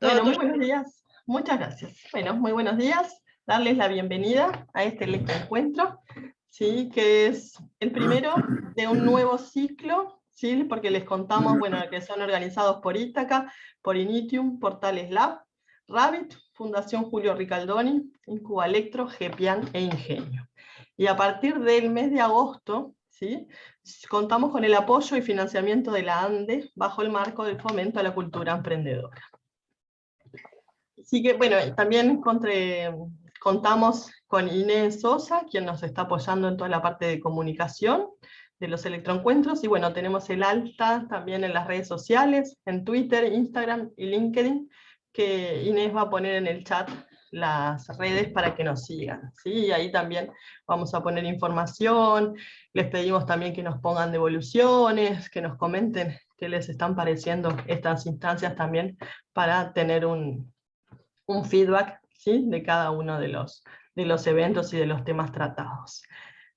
Bueno, muy buenos días. Muchas gracias. Bueno, muy buenos días. Darles la bienvenida a este electroencuentro, ¿sí? Que es el primero de un nuevo ciclo, ¿sí? Porque les contamos, bueno, que son organizados por Ítaca, por Initium, Portales Lab, Rabbit, Fundación Julio Ricaldoni, Incuba Electro, GEPIAN e Ingenio. Y a partir del mes de agosto, ¿sí? Contamos con el apoyo y financiamiento de la ANDE bajo el marco del fomento a la cultura emprendedora. Así que, bueno, también contamos con Inés Sosa, quien nos está apoyando en toda la parte de comunicación de los electroencuentros, y bueno, tenemos el alta también en las redes sociales, en Twitter, Instagram y LinkedIn, que Inés va a poner en el chat las redes para que nos sigan, ¿sí? Y ahí también vamos a poner información, les pedimos también que nos pongan devoluciones, que nos comenten qué les están pareciendo estas instancias también, para tener un feedback, ¿sí? De cada uno de los eventos y de los temas tratados,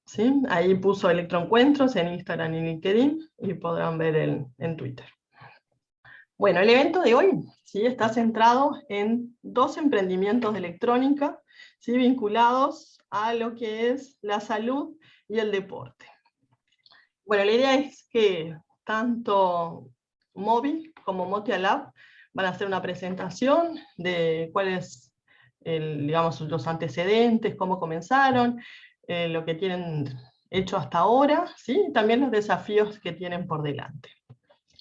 ¿sí? Ahí puso electroencuentros en Instagram y LinkedIn, y podrán ver en Twitter. Bueno, el evento de hoy, ¿sí? Está centrado en dos emprendimientos de electrónica, ¿sí? Vinculados a lo que es la salud y el deporte. Bueno, la idea es que tanto Mobi como Motia Lab van a hacer una presentación de cuáles, digamos, los antecedentes, cómo comenzaron, lo que tienen hecho hasta ahora, ¿sí? Y también los desafíos que tienen por delante.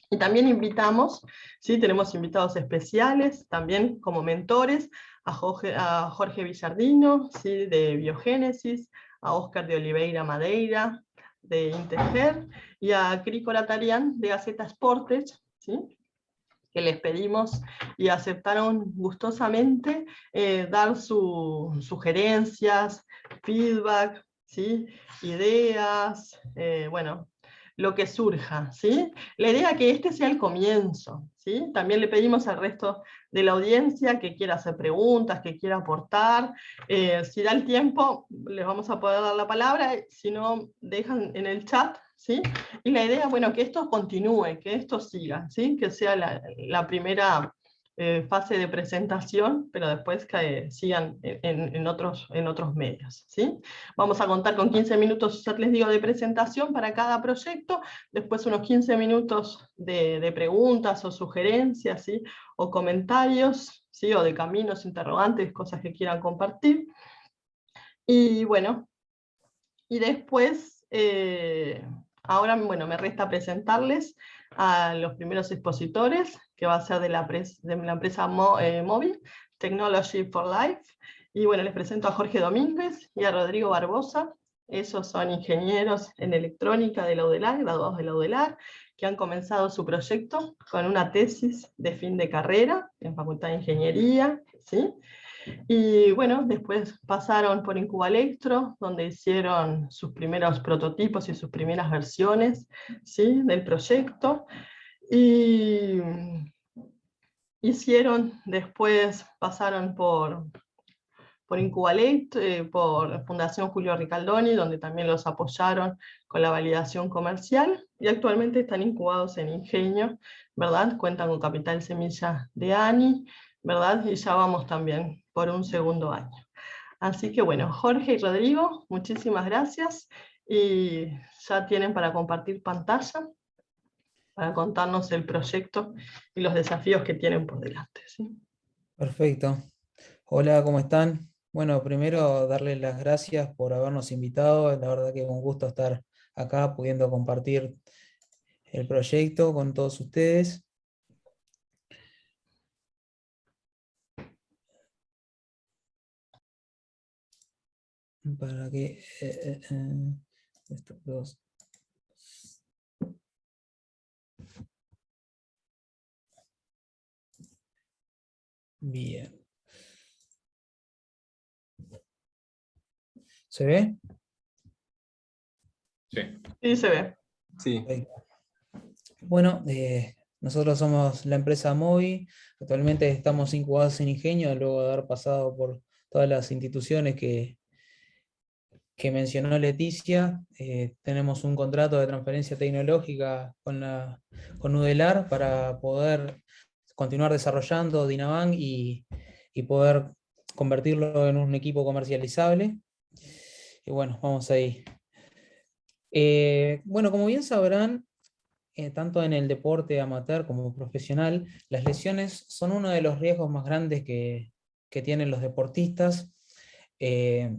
Y también invitamos, ¿sí? Tenemos invitados especiales, también como mentores, a Jorge Villardino, ¿sí? De Biogénesis, a Óscar de Oliveira Madeira, de Integer, y a Crico Latarian, de Gaceta Sportes, ¿sí? Que les pedimos y aceptaron gustosamente dar sus sugerencias, feedback, ¿sí? Ideas, bueno, lo que surja, ¿sí? La idea es que este sea el comienzo, ¿sí? También le pedimos al resto de la audiencia que quiera hacer preguntas, que quiera aportar. Si da el tiempo, les vamos a poder dar la palabra, si no, dejan en el chat, ¿sí? Y la idea, bueno, que esto continúe, que esto siga, ¿sí? Que sea la primera fase de presentación, pero después que sigan en otros medios, ¿sí? Vamos a contar con 15 minutos, ya les digo, de presentación para cada proyecto, después unos 15 minutos de preguntas o sugerencias, ¿sí? O comentarios, ¿sí? O de caminos, interrogantes, cosas que quieran compartir. Y bueno, y después, ahora, bueno, me resta presentarles a los primeros expositores, que va a ser de la empresa Mobi, Technology for Life. Y bueno, les presento a Jorge Domínguez y a Rodrigo Barbosa. Ellos son ingenieros en electrónica de la UDELAR, graduados de la UDELAR, que han comenzado su proyecto con una tesis de fin de carrera en Facultad de Ingeniería, ¿sí? Y bueno, después pasaron por Incuba Electro, donde hicieron sus primeros prototipos y sus primeras versiones, ¿sí? Del proyecto. Y después pasaron por Incuba Electro, por Fundación Julio Ricaldoni, donde también los apoyaron con la validación comercial, y actualmente están incubados en Ingenio, ¿verdad? Cuentan con capital semilla de ANI, ¿verdad? Y ya vamos también por un segundo año. Así que bueno, Jorge y Rodrigo, muchísimas gracias, y ya tienen para compartir pantalla, para contarnos el proyecto y los desafíos que tienen por delante, ¿sí? Perfecto. Hola, ¿cómo están? Bueno, primero darles las gracias por habernos invitado. La verdad que es un gusto estar acá pudiendo compartir el proyecto con todos ustedes. Para que estos dos. Bien. ¿Se ve? Sí. Sí, se ve. Sí. Bueno, nosotros somos la empresa Mobi. Actualmente estamos incubados en Ingenio, luego de haber pasado por todas las instituciones que mencionó Leticia. Tenemos un contrato de transferencia tecnológica con UDELAR para poder continuar desarrollando Dinabank y poder convertirlo en un equipo comercializable. Y bueno, vamos ahí. Bueno, como bien sabrán, tanto en el deporte amateur como profesional, las lesiones son uno de los riesgos más grandes que tienen los deportistas. Eh,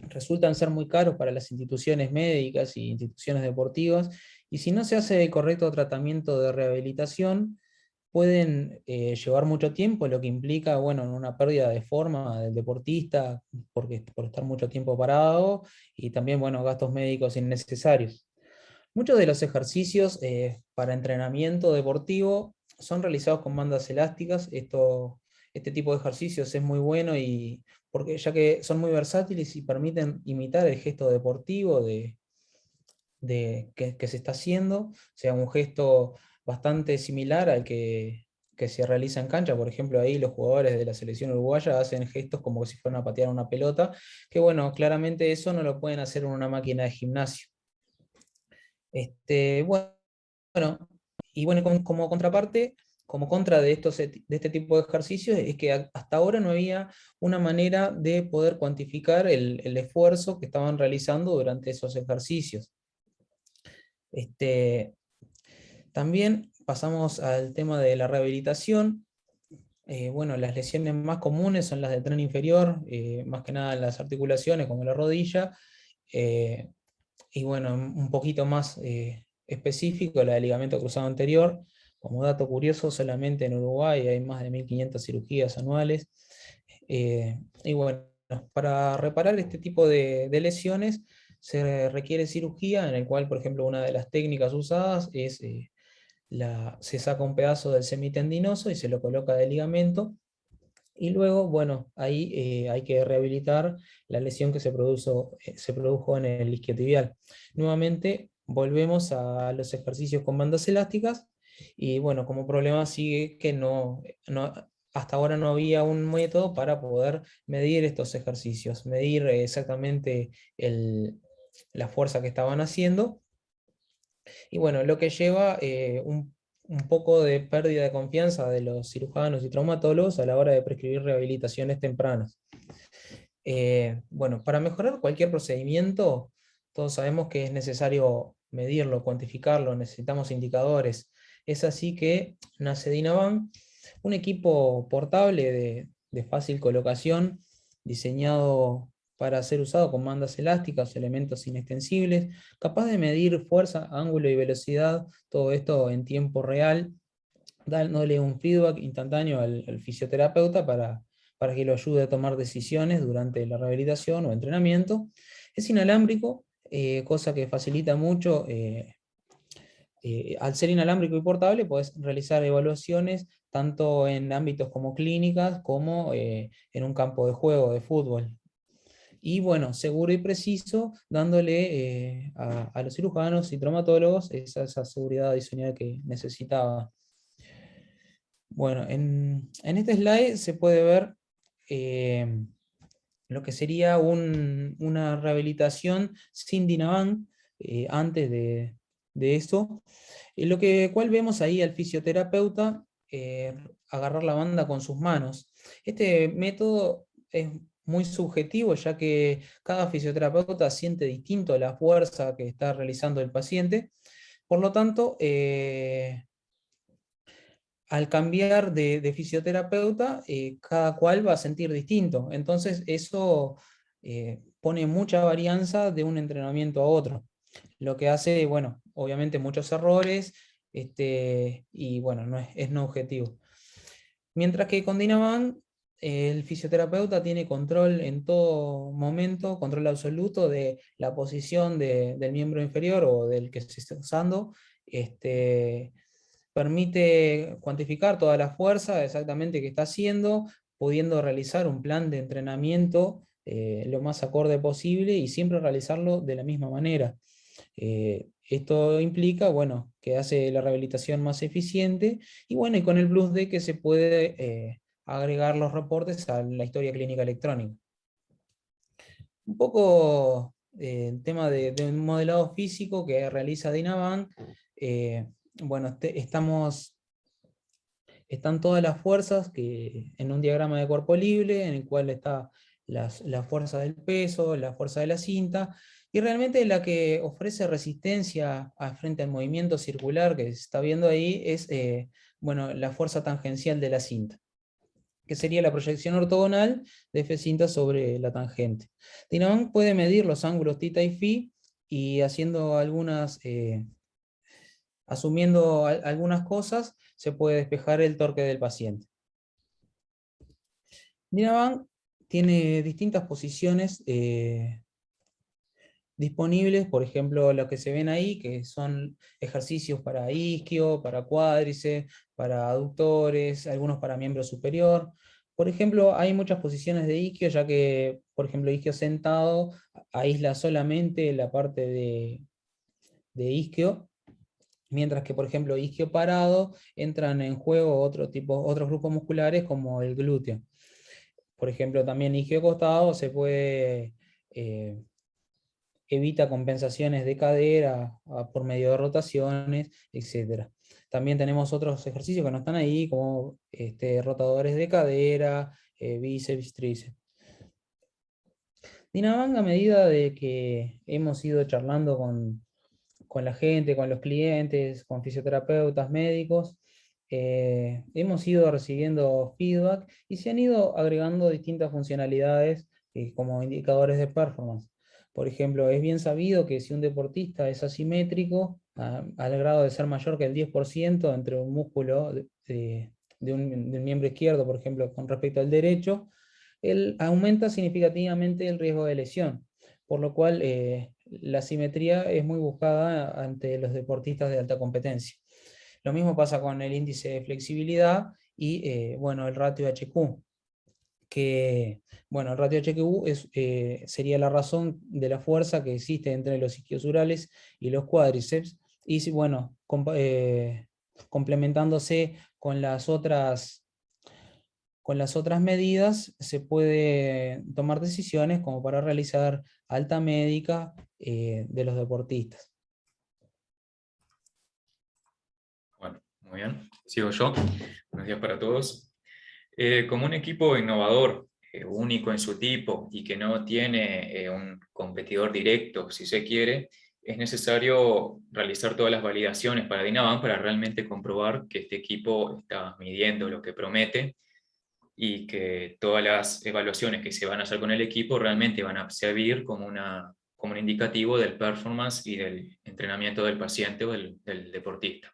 Resultan ser muy caros para las instituciones médicas y instituciones deportivas, y si no se hace el correcto tratamiento de rehabilitación, pueden llevar mucho tiempo, lo que implica, bueno, una pérdida de forma del deportista, por estar mucho tiempo parado, y también, bueno, gastos médicos innecesarios. Muchos de los ejercicios para entrenamiento deportivo son realizados con bandas elásticas. Este tipo de ejercicios es muy bueno ya que son muy versátiles y permiten imitar el gesto deportivo que se está haciendo, o sea, un gesto bastante similar al que se realiza en cancha. Por ejemplo, ahí los jugadores de la selección uruguaya hacen gestos como si fueran a patear una pelota, que bueno, claramente eso no lo pueden hacer en una máquina de gimnasio. Bueno, y bueno, como contraparte, como contra de este tipo de ejercicios, es que hasta ahora no había una manera de poder cuantificar el esfuerzo que estaban realizando durante esos ejercicios. También pasamos al tema de la rehabilitación. Bueno, las lesiones más comunes son las del tren inferior, más que nada en las articulaciones, como la rodilla, eh, y bueno, un poquito más específico, la del ligamento cruzado anterior. Como dato curioso, solamente en Uruguay hay más de 1.500 cirugías anuales. Y bueno, para reparar este tipo de lesiones se requiere cirugía, en el cual, por ejemplo, una de las técnicas usadas es, se saca un pedazo del semitendinoso y se lo coloca de ligamento, y luego, bueno, ahí hay que rehabilitar la lesión que se produjo en el isquiotibial. Nuevamente, volvemos a los ejercicios con bandas elásticas, y bueno, como problema sigue que hasta ahora no había un método para poder medir estos ejercicios, medir exactamente la fuerza que estaban haciendo, y bueno, lo que lleva un poco de pérdida de confianza de los cirujanos y traumatólogos a la hora de prescribir rehabilitaciones tempranas. Bueno, para mejorar cualquier procedimiento, todos sabemos que es necesario medirlo, cuantificarlo, necesitamos indicadores. Es así que nace Dinabank, un equipo portable de fácil colocación, diseñado para ser usado con bandas elásticas, elementos inextensibles, capaz de medir fuerza, ángulo y velocidad, todo esto en tiempo real, dándole un feedback instantáneo al fisioterapeuta para que lo ayude a tomar decisiones durante la rehabilitación o entrenamiento. Es inalámbrico, cosa que facilita mucho. Al ser inalámbrico y portable, puedes realizar evaluaciones tanto en ámbitos como clínicas, como en un campo de juego de fútbol. Y bueno, seguro y preciso, dándole a los cirujanos y traumatólogos esa seguridad adicional que necesitaba. Bueno, en este slide se puede ver eh, lo que sería una rehabilitación sin Dinabank antes de esto. Cual vemos ahí al fisioterapeuta agarrar la banda con sus manos. Este método es muy subjetivo, ya que cada fisioterapeuta siente distinto la fuerza que está realizando el paciente. Por lo tanto, al cambiar de fisioterapeuta, cada cual va a sentir distinto. Entonces, eso pone mucha varianza de un entrenamiento a otro. Lo que hace, bueno, obviamente muchos errores, y bueno, es no objetivo. Mientras que con Dinabank, el fisioterapeuta tiene control en todo momento, control absoluto de la posición del miembro inferior o del que se está usando. Permite cuantificar toda la fuerza exactamente que está haciendo, pudiendo realizar un plan de entrenamiento lo más acorde posible y siempre realizarlo de la misma manera. Esto implica, bueno, que hace la rehabilitación más eficiente, y bueno, y con el plus de que se puede agregar los reportes a la historia clínica electrónica. Un poco el tema de un modelado físico que realiza Dinabank. Bueno, estamos están todas las fuerzas que, en un diagrama de cuerpo libre, en el cual está la fuerza del peso, la fuerza de la cinta, y realmente la que ofrece resistencia frente al movimiento circular que se está viendo ahí es bueno, la fuerza tangencial de la cinta, que sería la proyección ortogonal de F cinta sobre la tangente. Dinamán puede medir los ángulos θ y φ, y haciendo asumiendo algunas cosas, se puede despejar el torque del paciente. Dinamán tiene distintas posiciones disponibles, por ejemplo, lo que se ven ahí, que son ejercicios para isquio, para cuádriceps, para aductores, algunos para miembro superior. Por ejemplo, hay muchas posiciones de isquio, ya que, por ejemplo, isquio sentado aísla solamente la parte de isquio, mientras que, por ejemplo, isquio parado entran en juego otros grupos musculares como el glúteo. Por ejemplo, también isquio acostado se puede evita compensaciones de cadera por medio de rotaciones, etc. También tenemos otros ejercicios que no están ahí, como rotadores de cadera, bíceps, tríceps. Dinamán, a medida de que hemos ido charlando con la gente, con los clientes, con fisioterapeutas, médicos, hemos ido recibiendo feedback y se han ido agregando distintas funcionalidades como indicadores de performance. Por ejemplo, es bien sabido que si un deportista es asimétrico, al grado de ser mayor que el 10% entre un músculo del miembro izquierdo, por ejemplo, con respecto al derecho, él aumenta significativamente el riesgo de lesión, por lo cual la simetría es muy buscada ante los deportistas de alta competencia. Lo mismo pasa con el índice de flexibilidad y bueno, el ratio HQ, que bueno, el ratio HQ sería la razón de la fuerza que existe entre los isquiosurales y los cuádriceps, y bueno, complementándose con las otras medidas, se puede tomar decisiones como para realizar alta médica de los deportistas. Bueno, muy bien. Sigo yo. Buenos días para todos. Como un equipo innovador, único en su tipo y que no tiene un competidor directo, si se quiere, es necesario realizar todas las validaciones para Dinamán para realmente comprobar que este equipo está midiendo lo que promete y que todas las evaluaciones que se van a hacer con el equipo realmente van a servir como un indicativo del performance y del entrenamiento del paciente o del deportista.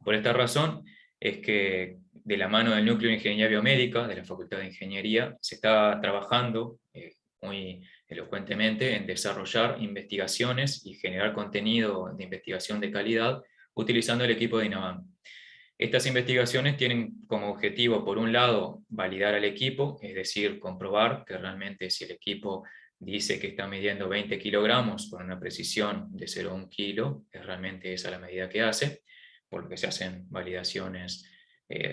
Por esta razón es que de la mano del Núcleo de Ingeniería Biomédica de la Facultad de Ingeniería se está trabajando muy elocuentemente en desarrollar investigaciones y generar contenido de investigación de calidad utilizando el equipo de Dinamán. Estas investigaciones tienen como objetivo, por un lado, validar al equipo, es decir, comprobar que realmente si el equipo dice que está midiendo 20 kilogramos con una precisión de 0,1 kilo, es realmente esa la medida que hace, por lo que se hacen validaciones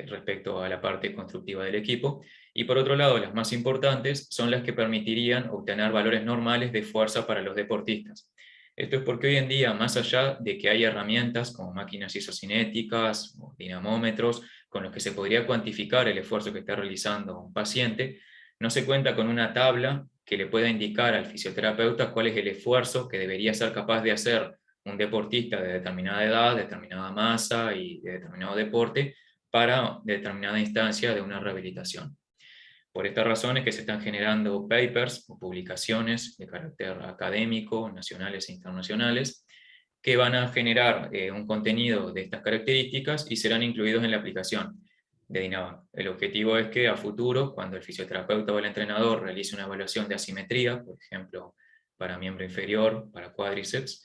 respecto a la parte constructiva del equipo. Y por otro lado, las más importantes son las que permitirían obtener valores normales de fuerza para los deportistas. Esto es porque hoy en día, más allá de que hay herramientas como máquinas isocinéticas o dinamómetros con los que se podría cuantificar el esfuerzo que está realizando un paciente, no se cuenta con una tabla que le pueda indicar al fisioterapeuta cuál es el esfuerzo que debería ser capaz de hacer un deportista de determinada edad, determinada masa y de determinado deporte para determinada instancia de una rehabilitación. Por esta razón es que se están generando papers o publicaciones de carácter académico, nacionales e internacionales, que van a generar un contenido de estas características y serán incluidos en la aplicación de Dinamán. El objetivo es que a futuro, cuando el fisioterapeuta o el entrenador realice una evaluación de asimetría, por ejemplo, para miembro inferior, para cuádriceps,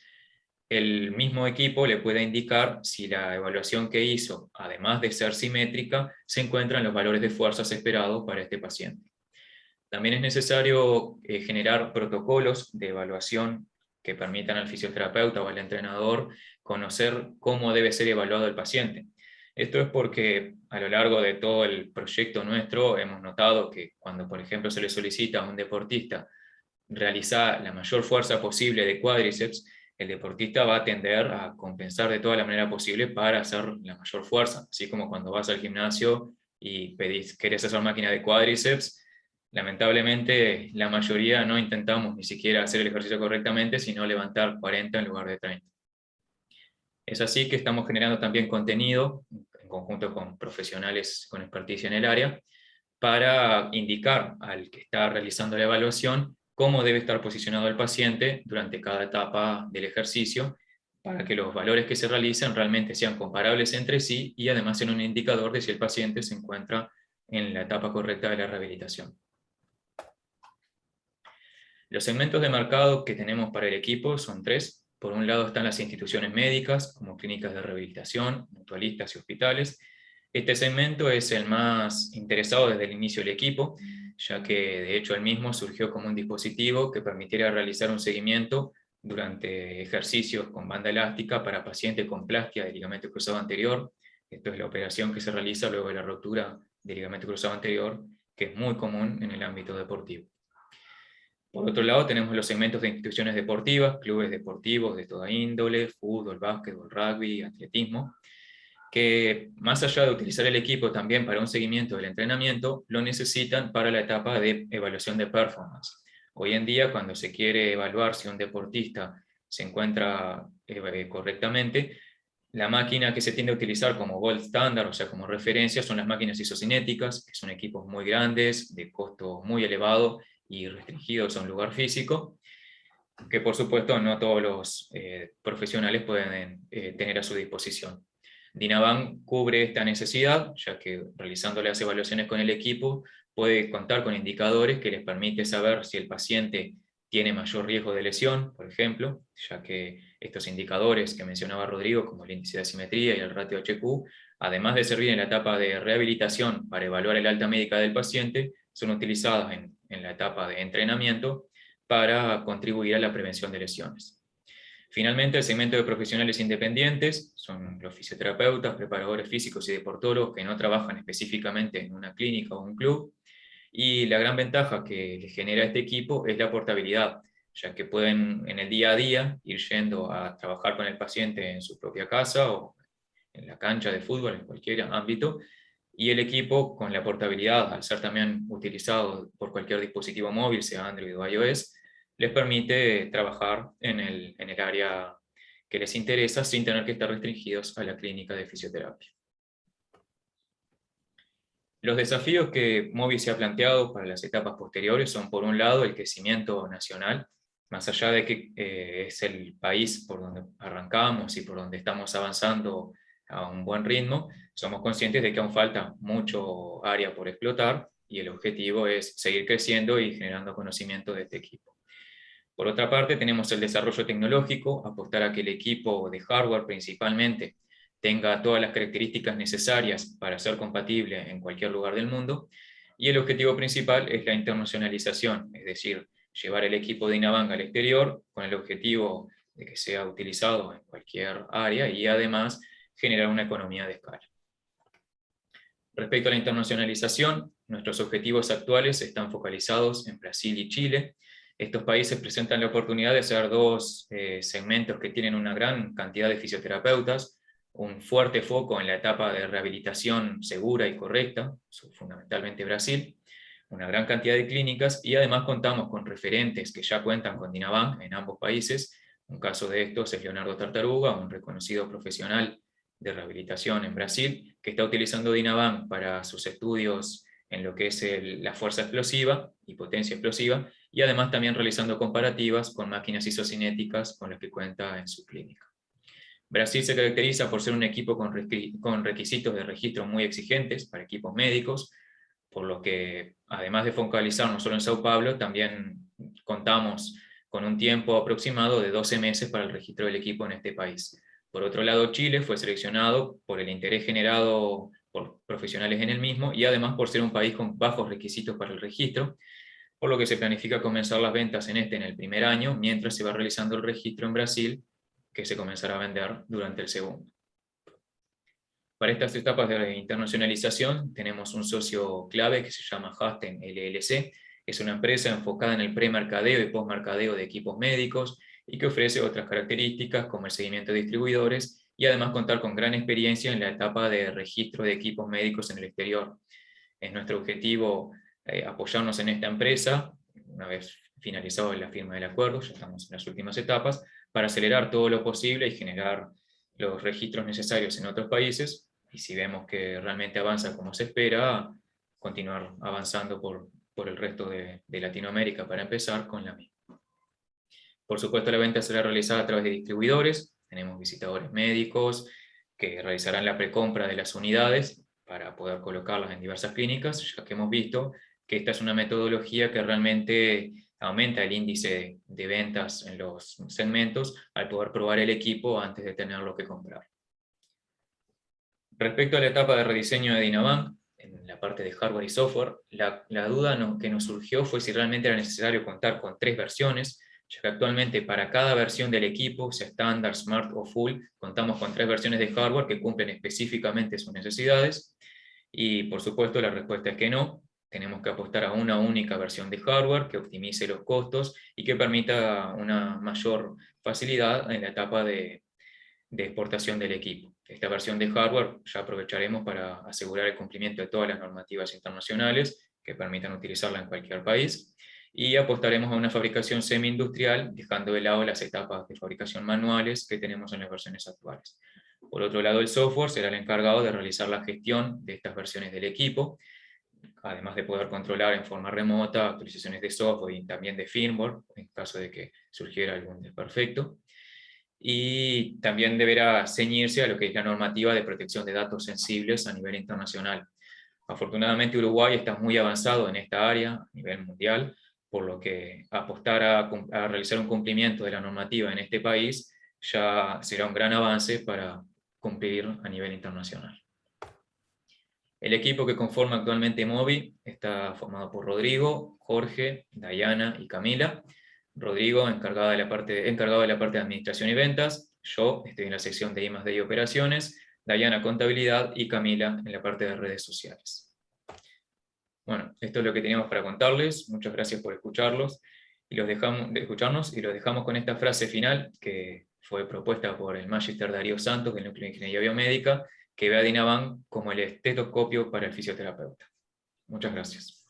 el mismo equipo le pueda indicar si la evaluación que hizo, además de ser simétrica, se encuentran los valores de fuerzas esperados para este paciente. También es necesario generar protocolos de evaluación que permitan al fisioterapeuta o al entrenador conocer cómo debe ser evaluado el paciente. Esto es porque a lo largo de todo el proyecto nuestro hemos notado que cuando, por ejemplo, se le solicita a un deportista realizar la mayor fuerza posible de cuádriceps, el deportista va a tender a compensar de toda la manera posible para hacer la mayor fuerza. Así como cuando vas al gimnasio y querés hacer máquina de cuádriceps, lamentablemente la mayoría no intentamos ni siquiera hacer el ejercicio correctamente, sino levantar 40 en lugar de 30. Es así que estamos generando también contenido en conjunto con profesionales con experticia en el área para indicar al que está realizando la evaluación cómo debe estar posicionado el paciente durante cada etapa del ejercicio para que los valores que se realicen realmente sean comparables entre sí y además sean un indicador de si el paciente se encuentra en la etapa correcta de la rehabilitación. Los segmentos de mercado que tenemos para el equipo son 3. Por un lado están las instituciones médicas, como clínicas de rehabilitación, mutualistas y hospitales. Este segmento es el más interesado desde el inicio del equipo, ya que de hecho el mismo surgió como un dispositivo que permitiera realizar un seguimiento durante ejercicios con banda elástica para pacientes con plastia de ligamento cruzado anterior. Esto es la operación que se realiza luego de la rotura del ligamento cruzado anterior, que es muy común en el ámbito deportivo. Por otro lado, tenemos los segmentos de instituciones deportivas, clubes deportivos de toda índole, fútbol, básquetbol, rugby, atletismo, que más allá de utilizar el equipo también para un seguimiento del entrenamiento, lo necesitan para la etapa de evaluación de performance. Hoy en día, cuando se quiere evaluar si un deportista se encuentra correctamente, la máquina que se tiende a utilizar como gold standard, o sea, como referencia, son las máquinas isocinéticas, que son equipos muy grandes, de costo muy elevado y restringidos a un lugar físico, que por supuesto no todos los profesionales pueden tener a su disposición. Dinavan cubre esta necesidad, ya que realizando las evaluaciones con el equipo puede contar con indicadores que les permite saber si el paciente tiene mayor riesgo de lesión, por ejemplo, ya que estos indicadores que mencionaba Rodrigo, como el índice de asimetría y el ratio HQ, además de servir en la etapa de rehabilitación para evaluar el alta médica del paciente, son utilizados en la etapa de entrenamiento para contribuir a la prevención de lesiones. Finalmente, el segmento de profesionales independientes son los fisioterapeutas, preparadores físicos y deportólogos que no trabajan específicamente en una clínica o un club. Y la gran ventaja que les genera este equipo es la portabilidad, ya que pueden en el día a día ir yendo a trabajar con el paciente en su propia casa o en la cancha de fútbol, en cualquier ámbito. Y el equipo, con la portabilidad, al ser también utilizado por cualquier dispositivo móvil, sea Android o iOS, les permite trabajar en el área que les interesa sin tener que estar restringidos a la clínica de fisioterapia. Los desafíos que Movi se ha planteado para las etapas posteriores son, por un lado, el crecimiento nacional, más allá de que es el país por donde arrancamos y por donde estamos avanzando a un buen ritmo, somos conscientes de que aún falta mucho área por explotar y el objetivo es seguir creciendo y generando conocimiento de este equipo. Por otra parte, tenemos el desarrollo tecnológico, apostar a que el equipo de hardware principalmente tenga todas las características necesarias para ser compatible en cualquier lugar del mundo, y el objetivo principal es la internacionalización, es decir, llevar el equipo de Dinavan al exterior con el objetivo de que sea utilizado en cualquier área y además generar una economía de escala. Respecto a la internacionalización, nuestros objetivos actuales están focalizados en Brasil y Chile. Estos países presentan la oportunidad de hacer dos segmentos que tienen una gran cantidad de fisioterapeutas, un fuerte foco en la etapa de rehabilitación segura y correcta, fundamentalmente Brasil, una gran cantidad de clínicas y además contamos con referentes que ya cuentan con Dinavan en ambos países. Un caso de estos es Leonardo Tartaruga, un reconocido profesional de rehabilitación en Brasil, que está utilizando Dinavan para sus estudios en lo que es la fuerza explosiva y potencia explosiva, y además también realizando comparativas con máquinas isocinéticas con las que cuenta en su clínica. Brasil se caracteriza por ser un equipo con requisitos de registro muy exigentes para equipos médicos, por lo que además de focalizarnos solo en Sao Paulo, también contamos con un tiempo aproximado de 12 meses para el registro del equipo en este país. Por otro lado, Chile fue seleccionado por el interés generado por profesionales en el mismo y además por ser un país con bajos requisitos para el registro, por lo que se planifica comenzar las ventas en el primer año, mientras se va realizando el registro en Brasil, que se comenzará a vender durante el segundo. Para estas etapas de internacionalización tenemos un socio clave que se llama Hasten LLC, es una empresa enfocada en el premercadeo y postmercadeo de equipos médicos y que ofrece otras características como el seguimiento de distribuidores y además contar con gran experiencia en la etapa de registro de equipos médicos en el exterior. Es nuestro objetivo apoyarnos en esta empresa, una vez finalizado la firma del acuerdo, ya estamos en las últimas etapas, para acelerar todo lo posible y generar los registros necesarios en otros países, y si vemos que realmente avanza como se espera, continuar avanzando por el resto de Latinoamérica para empezar con la misma. Por supuesto, la venta será realizada a través de distribuidores, tenemos visitadores médicos que realizarán la precompra de las unidades para poder colocarlas en diversas clínicas, ya que hemos visto que esta es una metodología que realmente aumenta el índice de ventas en los segmentos al poder probar el equipo antes de tenerlo que comprar. Respecto a la etapa de rediseño de Dynabank, en la parte de hardware y software, la duda que nos surgió fue si realmente era necesario contar con 3 versiones, ya que actualmente para cada versión del equipo, sea estándar, smart o full, contamos con 3 versiones de hardware que cumplen específicamente sus necesidades, y por supuesto la respuesta es que no. Tenemos que apostar a una única versión de hardware que optimice los costos y que permita una mayor facilidad en la etapa de exportación del equipo. Esta versión de hardware ya aprovecharemos para asegurar el cumplimiento de todas las normativas internacionales que permitan utilizarla en cualquier país, y apostaremos a una fabricación semi-industrial, dejando de lado las etapas de fabricación manuales que tenemos en las versiones actuales. Por otro lado, el software será el encargado de realizar la gestión de estas versiones del equipo, además de poder controlar en forma remota actualizaciones de software y también de firmware, en caso de que surgiera algún desperfecto. Y también deberá ceñirse a lo que es la normativa de protección de datos sensibles a nivel internacional. Afortunadamente Uruguay está muy avanzado en esta área a nivel mundial, por lo que apostar a realizar un cumplimiento de la normativa en este país ya será un gran avance para cumplir a nivel internacional. El equipo que conforma actualmente Movi está formado por Rodrigo, Jorge, Dayana y Camila. Rodrigo encargado de la parte de administración y ventas, yo estoy en la sección de I+D y operaciones, Dayana contabilidad y Camila en la parte de redes sociales. Bueno, esto es lo que teníamos para contarles. Muchas gracias por escucharnos y los dejamos con esta frase final que fue propuesta por el Magister Darío Santos del Núcleo de Ingeniería Biomédica, que ve a Dynabank como el estetoscopio para el fisioterapeuta. Muchas gracias.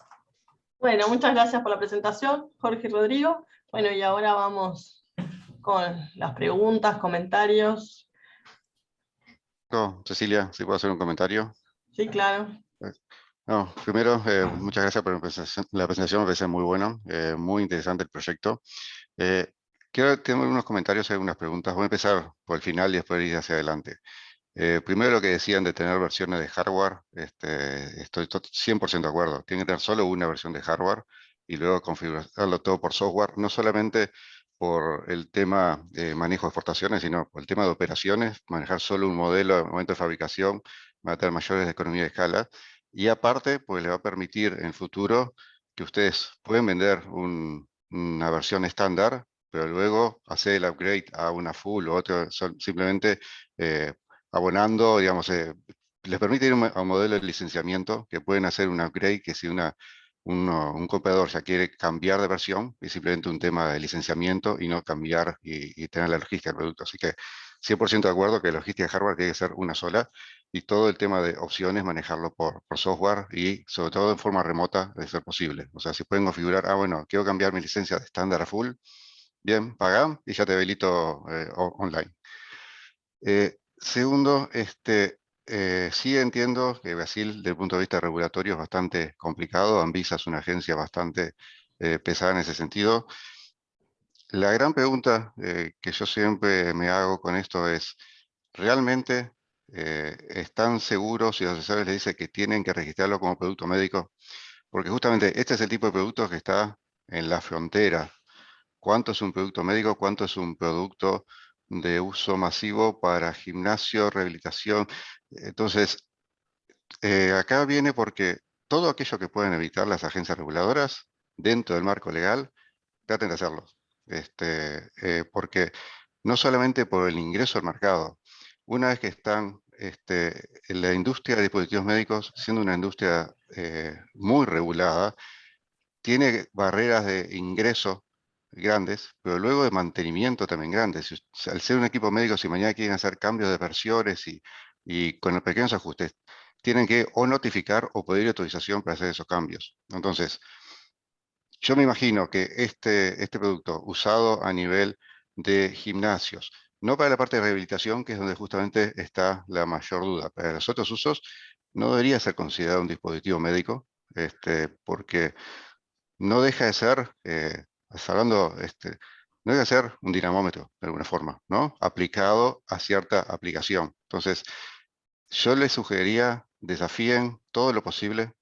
Bueno, muchas gracias por la presentación, Jorge y Rodrigo. Bueno, y ahora vamos con las preguntas, comentarios. Cecilia, si puedo hacer un comentario. Sí, claro. No, primero, muchas gracias por la presentación, me parece muy bueno, muy interesante el proyecto. Quiero tener unos comentarios y algunas preguntas. Voy a empezar por el final y después ir hacia adelante. Primero lo que decían de tener versiones de hardware, estoy 100% de acuerdo. Tiene que tener solo una versión de hardware y luego configurarlo todo por software, no solamente por el tema de manejo de exportaciones, sino por el tema de operaciones, manejar solo un modelo al momento de fabricación, va a tener mayores economías de escala, y aparte, pues le va a permitir en el futuro que ustedes pueden vender una versión estándar, pero luego hacer el upgrade a una full o otra, simplemente abonando, digamos, les permite ir a un modelo de licenciamiento que pueden hacer un upgrade, que si un comprador ya quiere cambiar de versión, es simplemente un tema de licenciamiento y no cambiar y tener la logística del producto. Así que 100% de acuerdo que la logística de hardware tiene que ser una sola, y todo el tema de opciones manejarlo por software y sobre todo en forma remota de ser posible. O sea, si pueden configurar, bueno, quiero cambiar mi licencia de estándar a full, bien, paga y ya te habilito online. Segundo, sí entiendo que Brasil, desde el punto de vista regulatorio, es bastante complicado. Anvisa es una agencia bastante pesada en ese sentido. La gran pregunta que yo siempre me hago con esto es, ¿realmente están seguros si los asesores les dicen que tienen que registrarlo como producto médico? Porque justamente este es el tipo de producto que está en la frontera. ¿Cuánto es un producto médico? ¿Cuánto es un producto de uso masivo para gimnasio, rehabilitación? Entonces, acá viene porque todo aquello que pueden evitar las agencias reguladoras dentro del marco legal, traten de hacerlo. Porque no solamente por el ingreso al mercado, una vez que están en la industria de dispositivos médicos, siendo una industria muy regulada, tiene barreras de ingreso grandes, pero luego de mantenimiento también grandes. Al ser un equipo médico, si mañana quieren hacer cambios de versiones y con los pequeños ajustes, tienen que o notificar o pedir autorización para hacer esos cambios. Entonces, yo me imagino que este producto usado a nivel de gimnasios, no para la parte de rehabilitación, que es donde justamente está la mayor duda, para los otros usos no debería ser considerado un dispositivo médico, porque no deja de ser, hablando, no deja de ser un dinamómetro de alguna forma, ¿no? Aplicado a cierta aplicación. Entonces, yo les sugeriría, desafíen todo lo posible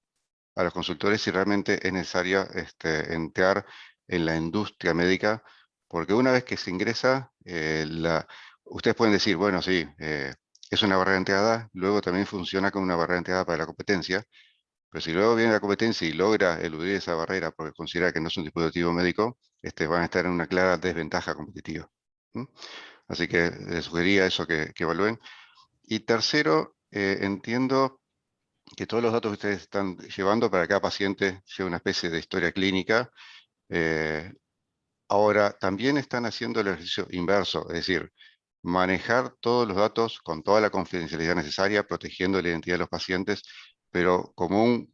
a los consultores si realmente es necesario entrar en la industria médica, porque una vez que se ingresa, ustedes pueden decir, bueno, sí, es una barrera de entrada, luego también funciona como una barrera de entrada para la competencia, pero si luego viene la competencia y logra eludir esa barrera porque considera que no es un dispositivo médico, van a estar en una clara desventaja competitiva. ¿Mm? Así que les sugeriría eso que evalúen. Y tercero, entiendo que todos los datos que ustedes están llevando para cada paciente lleva una especie de historia clínica. Ahora, también están haciendo el ejercicio inverso, es decir, manejar todos los datos con toda la confidencialidad necesaria, protegiendo la identidad de los pacientes, pero como un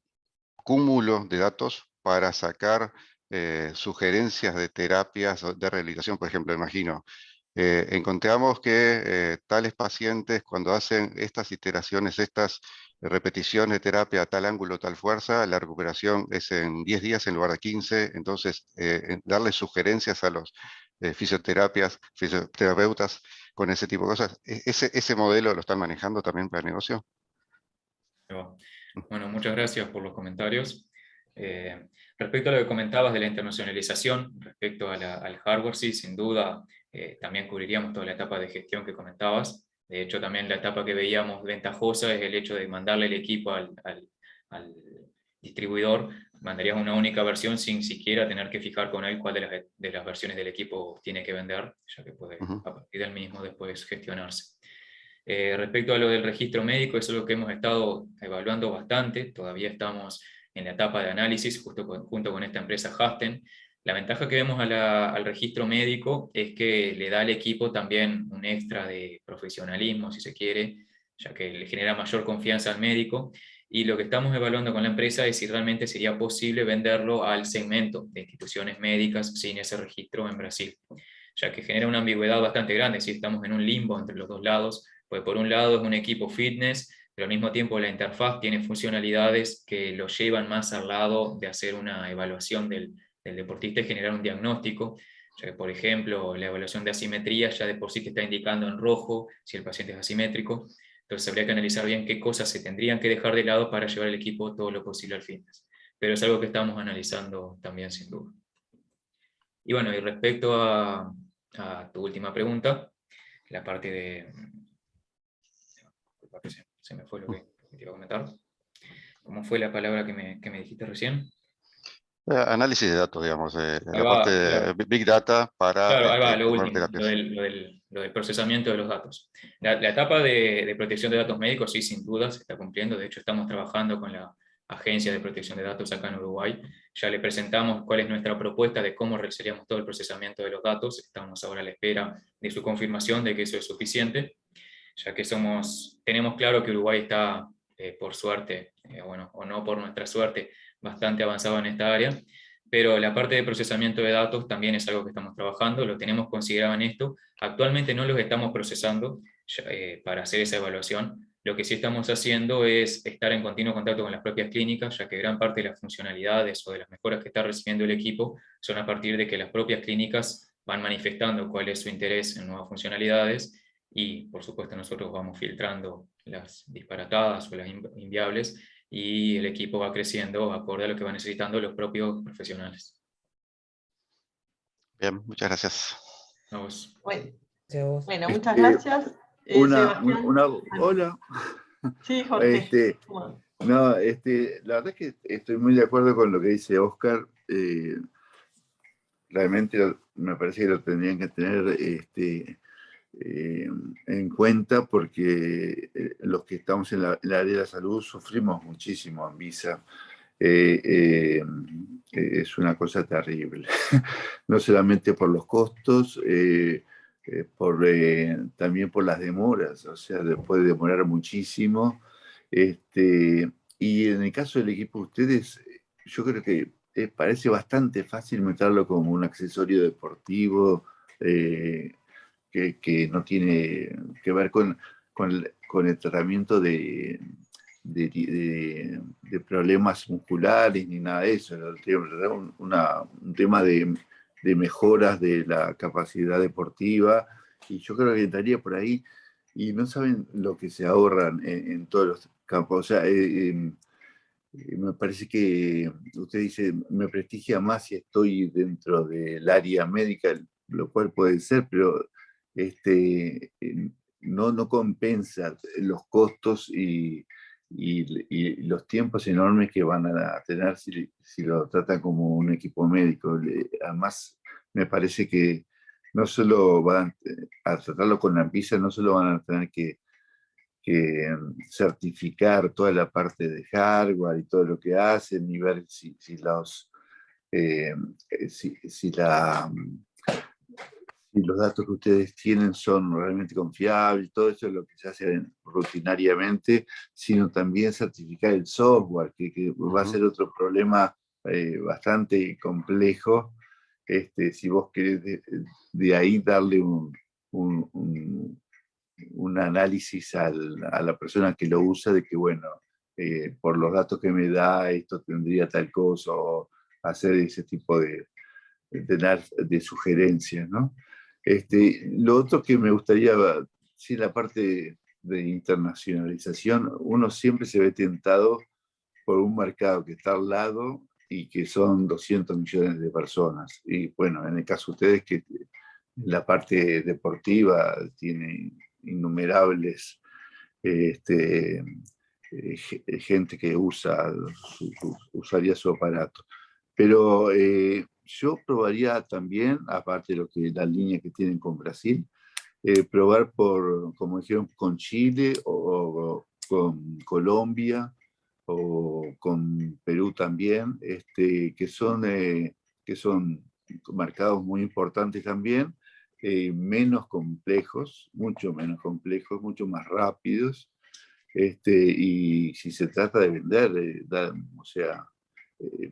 cúmulo de datos para sacar sugerencias de terapias o de rehabilitación. Por ejemplo, imagino, encontramos que tales pacientes cuando hacen estas iteraciones, estas repeticiones de terapia a tal ángulo, tal fuerza, la recuperación es en 10 días en lugar de 15, entonces darle sugerencias a los fisioterapeutas con ese tipo de cosas. ¿Ese modelo lo están manejando también para el negocio? Bueno, muchas gracias por los comentarios. Respecto a lo que comentabas de la internacionalización, respecto al hardware, sí, sin duda, también cubriríamos toda la etapa de gestión que comentabas. De hecho, también la etapa que veíamos ventajosa es el hecho de mandarle el equipo al distribuidor, mandarías una única versión sin siquiera tener que fijar con él cuál de las versiones del equipo tiene que vender, ya que puede a partir del mismo después gestionarse. Respecto a lo del registro médico, eso es lo que hemos estado evaluando bastante, todavía estamos en la etapa de análisis junto con esta empresa Hasten. La ventaja que vemos al registro médico es que le da al equipo también un extra de profesionalismo, si se quiere, ya que le genera mayor confianza al médico, y lo que estamos evaluando con la empresa es si realmente sería posible venderlo al segmento de instituciones médicas sin ese registro en Brasil, ya que genera una ambigüedad bastante grande si estamos en un limbo entre los dos lados. Pues por un lado es un equipo fitness, pero al mismo tiempo la interfaz tiene funcionalidades que lo llevan más al lado de hacer una evaluación del deportista y generar un diagnóstico. Ya que, por ejemplo, la evaluación de asimetría ya de por sí que está indicando en rojo si el paciente es asimétrico. Entonces habría que analizar bien qué cosas se tendrían que dejar de lado para llevar el equipo todo lo posible al fitness. Pero es algo que estamos analizando también sin duda. Y bueno, y respecto a tu última pregunta, la parte de... Se me fue lo que te iba a comentar. ¿Cómo fue la palabra que me dijiste recién? Análisis de datos, digamos, Ahí la va, parte de claro. Big Data para Claro, ahí va, lo tomar último, terapias. lo del procesamiento de los datos. La etapa de protección de datos médicos, sí, sin duda, se está cumpliendo. De hecho, estamos trabajando con la Agencia de Protección de Datos acá en Uruguay. Ya le presentamos cuál es nuestra propuesta de cómo realizaríamos todo el procesamiento de los datos. Estamos ahora a la espera de su confirmación de que eso es suficiente, ya que tenemos claro que Uruguay está, por suerte, bueno, o no por nuestra suerte, bastante avanzado en esta área, pero la parte de procesamiento de datos también es algo que estamos trabajando, lo tenemos considerado en esto. Actualmente no los estamos procesando para hacer esa evaluación. Lo que sí estamos haciendo es estar en continuo contacto con las propias clínicas, ya que gran parte de las funcionalidades o de las mejoras que está recibiendo el equipo son a partir de que las propias clínicas van manifestando cuál es su interés en nuevas funcionalidades, y por supuesto nosotros vamos filtrando las disparatadas o las inviables, y el equipo va creciendo acorde a lo que van necesitando los propios profesionales. Bien, muchas gracias. A vos. Bueno, muchas gracias. Sebastián. Hola. Sí, Jorge. La verdad es que estoy muy de acuerdo con lo que dice Oscar. Realmente me parece que lo tendrían que tener en cuenta, porque los que estamos en el área de la salud sufrimos muchísimo en Visa. es una cosa terrible. No solamente por los costos, también por las demoras, o sea, puede demorar muchísimo. Y en el caso del equipo de ustedes, yo creo que parece bastante fácil meterlo como un accesorio deportivo que no tiene que ver con el tratamiento de problemas musculares ni nada de eso. Un tema de mejoras de la capacidad deportiva, y yo creo que entraría por ahí, y no saben lo que se ahorran en todos los campos. O sea, me parece que usted dice, me prestigia más si estoy dentro del área médica, lo cual puede ser, pero no compensa los costos y los tiempos enormes que van a tener si lo tratan como un equipo médico. Además, me parece que no solo van a tratarlo con la ANVISA, no solo van a tener que certificar toda la parte de hardware y todo lo que hacen y ver eh, si los datos que ustedes tienen son realmente confiables, todo eso es lo que se hace rutinariamente, sino también certificar el software, que va a ser otro problema bastante complejo. Si vos querés de ahí darle un un análisis a la persona que lo usa de que, bueno, por los datos que me da, esto tendría tal cosa, o hacer ese tipo de sugerencias, ¿no? Lo otro que me gustaría, sí, la parte de internacionalización, uno siempre se ve tentado por un mercado que está al lado y que son 200 millones de personas. Y bueno, en el caso de ustedes, que la parte deportiva tiene innumerables gente que usaría su aparato. Pero yo probaría también, aparte de lo que la línea que tienen con Brasil, probar como dijeron, con Chile o con Colombia o con Perú también, que son mercados muy importantes también, menos complejos, mucho menos complejos, mucho más rápidos. Y si se trata de vender, o sea,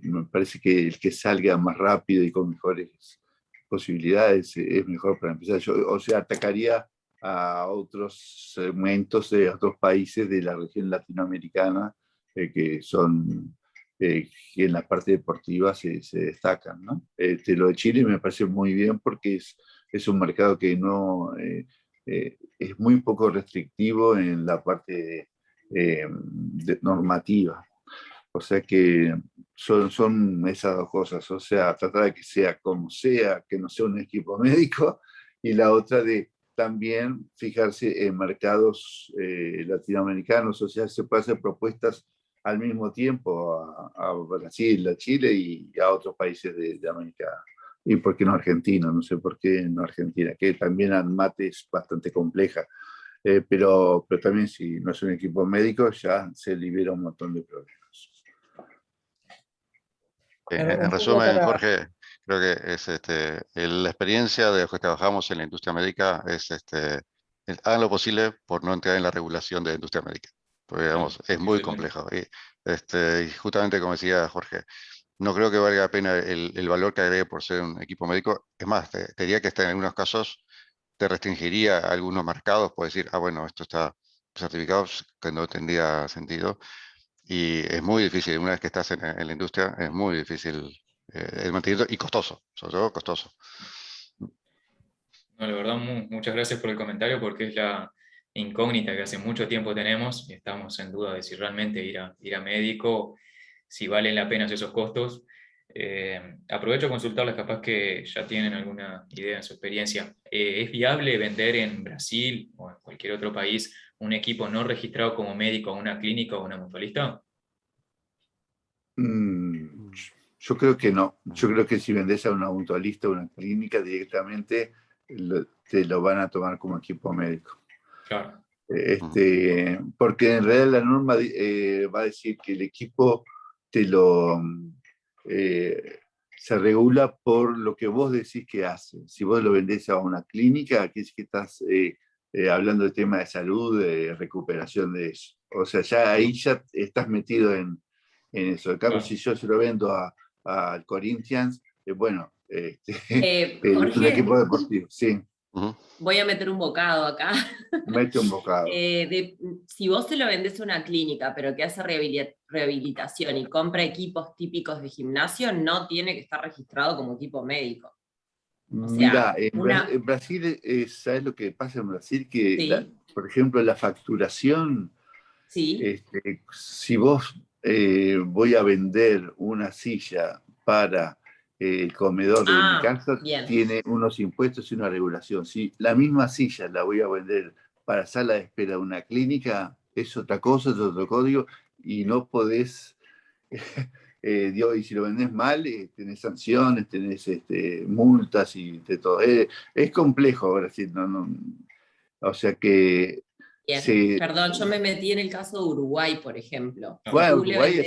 me parece que el que salga más rápido y con mejores posibilidades es mejor para empezar. O sea, atacaría a otros segmentos de otros países de la región latinoamericana que son que en la parte deportiva se destacan, ¿no? Lo de Chile me parece muy bien porque es un mercado que no es muy poco restrictivo en la parte normativa. O sea que son esas dos cosas, o sea, tratar de que sea como sea, que no sea un equipo médico, y la otra de también fijarse en mercados latinoamericanos, o sea, se puede hacer propuestas al mismo tiempo a Brasil, a Chile y a otros países de América. ¿Y por qué no Argentina? No sé por qué no Argentina, que también ANMAT es bastante compleja, pero también si no es un equipo médico ya se libera un montón de problemas. Claro, En un poco resumen, para, Jorge, creo que es la experiencia de los que trabajamos en la industria médica es hagan lo posible por no entrar en la regulación de la industria médica, porque digamos, es muy Excelente. complejo. Y justamente como decía Jorge, no creo que valga la pena el valor que agregue por ser un equipo médico. Es más, te diría que en algunos casos te restringiría a algunos mercados, puedes decir, ah, bueno, esto está certificado, que no tendría sentido. Y es muy difícil, una vez que estás en la industria, es muy difícil el mantenimiento y costoso, sobre todo costoso. No, la verdad, muchas gracias por el comentario porque es la incógnita que hace mucho tiempo tenemos y estamos en duda de si realmente ir a médico, si valen la pena esos costos. Aprovecho a consultarles, capaz que ya tienen alguna idea en su experiencia. ¿Es viable vender en Brasil o en cualquier otro país un equipo no registrado como médico a una clínica o una mutualista? Mm, yo creo que no. Yo creo que si vendes a una mutualista o una clínica directamente, te lo van a tomar como equipo médico. Claro. Porque en realidad la norma va a decir que el equipo te lo, se regula por lo que vos decís que hace. Si vos lo vendés a una clínica, aquí es que estás hablando de tema de salud, de recuperación de eso. O sea, ya ahí ya estás metido en eso. En cambio, si yo se lo vendo al Corinthians, bueno, es un Jorge, equipo deportivo, sí. voy a meter un bocado acá. Mete un bocado. Si vos se lo vendés a una clínica, pero que hace rehabilitación y compra equipos típicos de gimnasio, no tiene que estar registrado como equipo médico. O sea, Mira, en Brasil, ¿sabes lo que pasa en Brasil? Que, sí. por ejemplo, la facturación, Sí. si vos voy a vender una silla para el comedor de mi casa, bien. tiene unos impuestos y una regulación. Si la misma silla la voy a vender para sala de espera de una clínica, es otra cosa, es otro código, y no podés... y si lo vendés mal, tenés sanciones, tenés multas y de todo. Es complejo ahora sí, o sea que... Bien. Perdón, yo me metí en el caso de Uruguay, por ejemplo. Bueno, tú Uruguay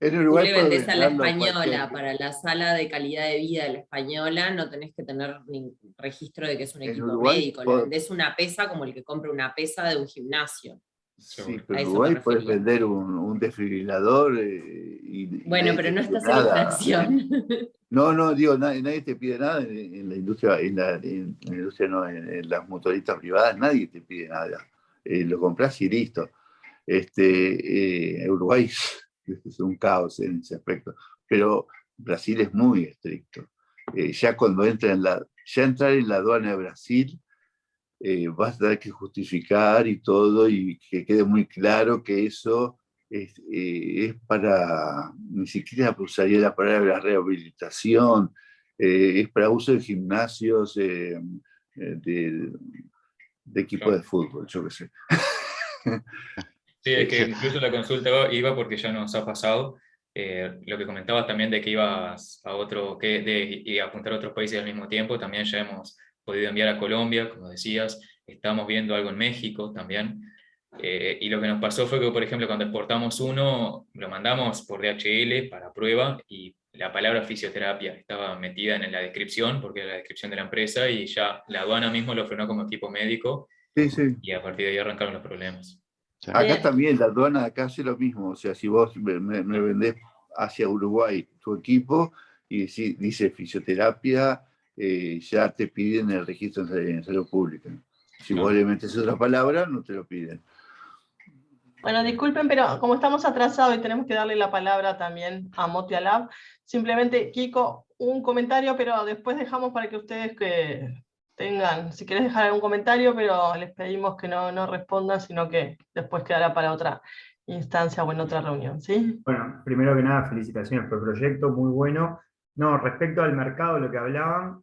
en Uruguay le puede vendés a la venderlo española para la sala de calidad de vida de la española, no tenés que tener ningún registro de que es un equipo Uruguay, médico. Le vendés una pesa como el que compra una pesa de un gimnasio. Sí, pero en Uruguay puedes vender un desfibrilador bueno, pero no estás en infracción. No, digo, nadie te pide nada en la industria, en la industria no, en las motoristas privadas, nadie te pide nada. Lo compras y listo. Uruguay es un caos en ese aspecto, pero Brasil es muy estricto. Ya cuando entrar en la aduana de Brasil, vas a tener que justificar y todo, y que quede muy claro que eso es para, ni siquiera usaría la palabra rehabilitación, es para uso de gimnasios de equipos de fútbol, yo qué sé. Sí, es que incluso la consulta iba porque ya nos ha pasado. Lo que comentabas también de que ibas a y apuntar a otros países al mismo tiempo, también ya hemos podido enviar a Colombia, como decías, estamos viendo algo en México también. Y lo que nos pasó fue que, por ejemplo, cuando exportamos uno, lo mandamos por DHL para prueba y la palabra fisioterapia estaba metida en la descripción, porque era la descripción de la empresa, y ya la aduana mismo lo frenó como equipo médico, sí. Y a partir de ahí arrancaron los problemas. Acá también la aduana acá hace lo mismo, o sea, si vos me vendés hacia Uruguay tu equipo y dice fisioterapia, ya te piden el registro en salud pública. Si vos le metes otra palabra, no te lo piden. Bueno, disculpen, pero como estamos atrasados y tenemos que darle la palabra también a Motia Lab, simplemente, Kiko, un comentario, pero después dejamos para que ustedes que tengan, si querés dejar algún comentario, pero les pedimos que no respondan, sino que después quedará para otra instancia o en otra reunión, ¿sí? Bueno, primero que nada, felicitaciones por el proyecto, muy bueno. No, respecto al mercado, lo que hablaban,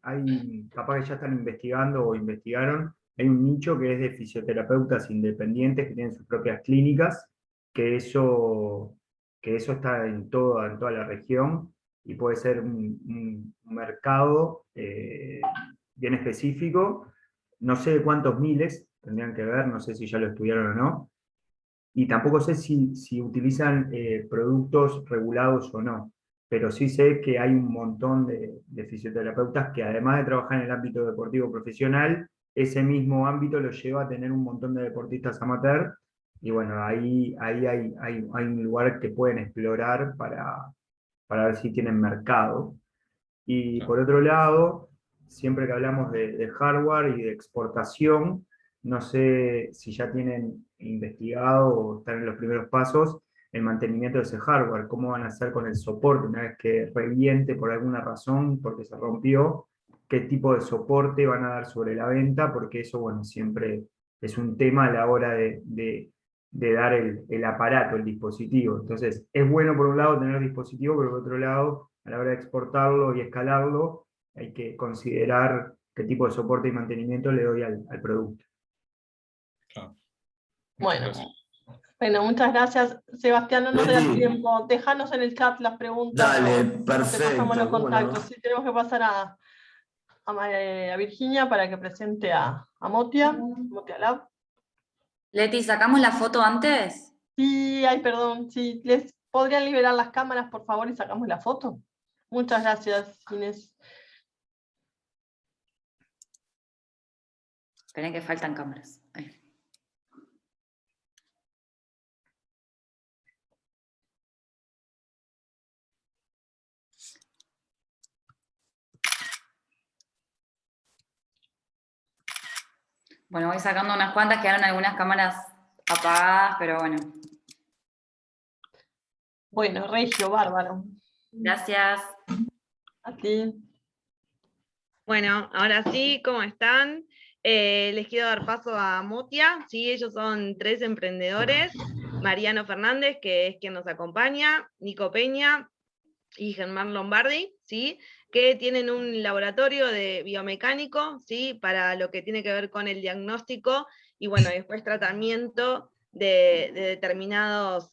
capaz que ya están investigando o investigaron, hay un nicho que es de fisioterapeutas independientes que tienen sus propias clínicas, que eso está en toda la región y puede ser un mercado bien específico. No sé cuántos miles tendrían que ver, no sé si ya lo estudiaron o no, y tampoco sé si utilizan productos regulados o no, pero sí sé que hay un montón de fisioterapeutas que además de trabajar en el ámbito deportivo profesional, ese mismo ámbito lo lleva a tener un montón de deportistas amateur, y bueno, ahí hay un lugar que pueden explorar para ver si tienen mercado. Y por otro lado, siempre que hablamos de hardware y de exportación, no sé si ya tienen investigado o están en los primeros pasos el mantenimiento de ese hardware, cómo van a hacer con el soporte una vez que reviente por alguna razón, porque se rompió, qué tipo de soporte van a dar sobre la venta, porque eso, bueno, siempre es un tema a la hora de dar el aparato, el dispositivo. Entonces, es bueno por un lado tener dispositivo, pero por otro lado, a la hora de exportarlo y escalarlo, hay que considerar qué tipo de soporte y mantenimiento le doy al producto. Claro. Bueno, muchas gracias. Sebastián, no nos da tiempo. Déjanos en el chat las preguntas. Dale, Te perfecto. pasamos los contactos. No? Sí, tenemos que pasar a Virginia para que presente a Motia Lab. Leti, ¿sacamos la foto antes? Sí, ay, perdón, sí, ¿les podrían liberar las cámaras, por favor, y sacamos la foto? Muchas gracias, Inés. Esperen que faltan cámaras. Ahí. Bueno, voy sacando unas cuantas, quedaron algunas cámaras apagadas, pero bueno. Bueno, Regio, bárbaro. Gracias. A ti. Bueno, ahora sí, ¿cómo están? Les quiero dar paso a Motia, ¿sí? Ellos son 3 emprendedores, Mariano Fernández, que es quien nos acompaña, Nico Peña y Germán Lombardi, ¿sí? Que tienen un laboratorio de biomecánico, ¿sí? Para lo que tiene que ver con el diagnóstico y bueno, después tratamiento de determinados,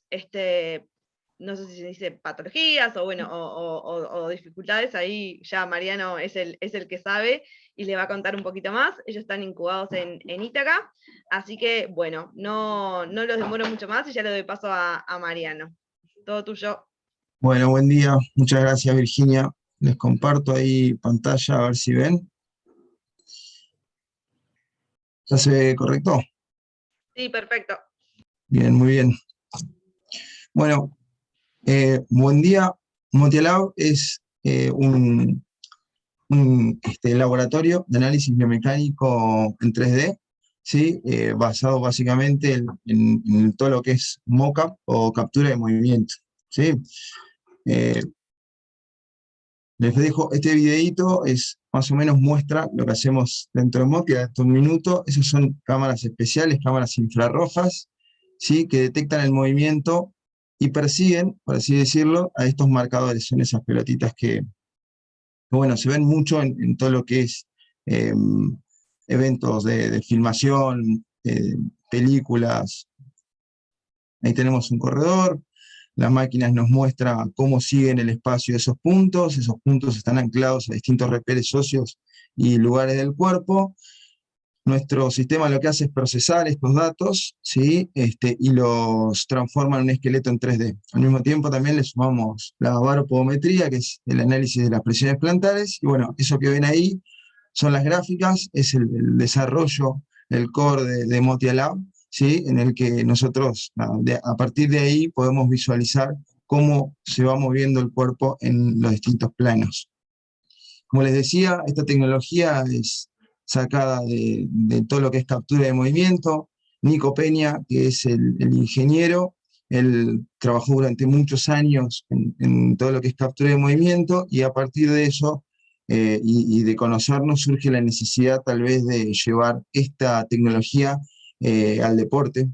no sé si se dice patologías o bueno, o dificultades, ahí ya Mariano es el que sabe y le va a contar un poquito más. Ellos están incubados en Ítaca, así que bueno, no los demoro mucho más y ya le doy paso a Mariano. Todo tuyo. Bueno, buen día. Muchas gracias, Virginia. Les comparto ahí pantalla a ver si ven. ¿Ya se ve correcto? Sí, perfecto. Bien, muy bien. Bueno, buen día. Motialab es un laboratorio de análisis biomecánico en 3D, ¿sí? Basado básicamente en todo lo que es mockup o captura de movimiento, ¿sí? Les dejo este videito, es más o menos muestra lo que hacemos dentro de Motia, hasta un minuto. Esas son cámaras especiales, cámaras infrarrojas, ¿sí? Que detectan el movimiento y persiguen, por así decirlo, a estos marcadores. Son esas pelotitas que bueno, se ven mucho en todo lo que es eventos de filmación, películas. Ahí tenemos un corredor. Las máquinas nos muestran cómo siguen el espacio de esos puntos están anclados a distintos reperes óseos y lugares del cuerpo. Nuestro sistema lo que hace es procesar estos datos, ¿sí? Y los transforma en un esqueleto en 3D. Al mismo tiempo también le sumamos la baropodometría, que es el análisis de las presiones plantares, y bueno, eso que ven ahí son las gráficas, es el desarrollo, el core de Motialab, ¿sí? En el que nosotros a partir de ahí podemos visualizar cómo se va moviendo el cuerpo en los distintos planos. Como les decía, esta tecnología es sacada de todo lo que es captura de movimiento. Nico Peña, que es el ingeniero, él trabajó durante muchos años en todo lo que es captura de movimiento, y a partir de eso, y de conocernos, surge la necesidad tal vez de llevar esta tecnología al deporte,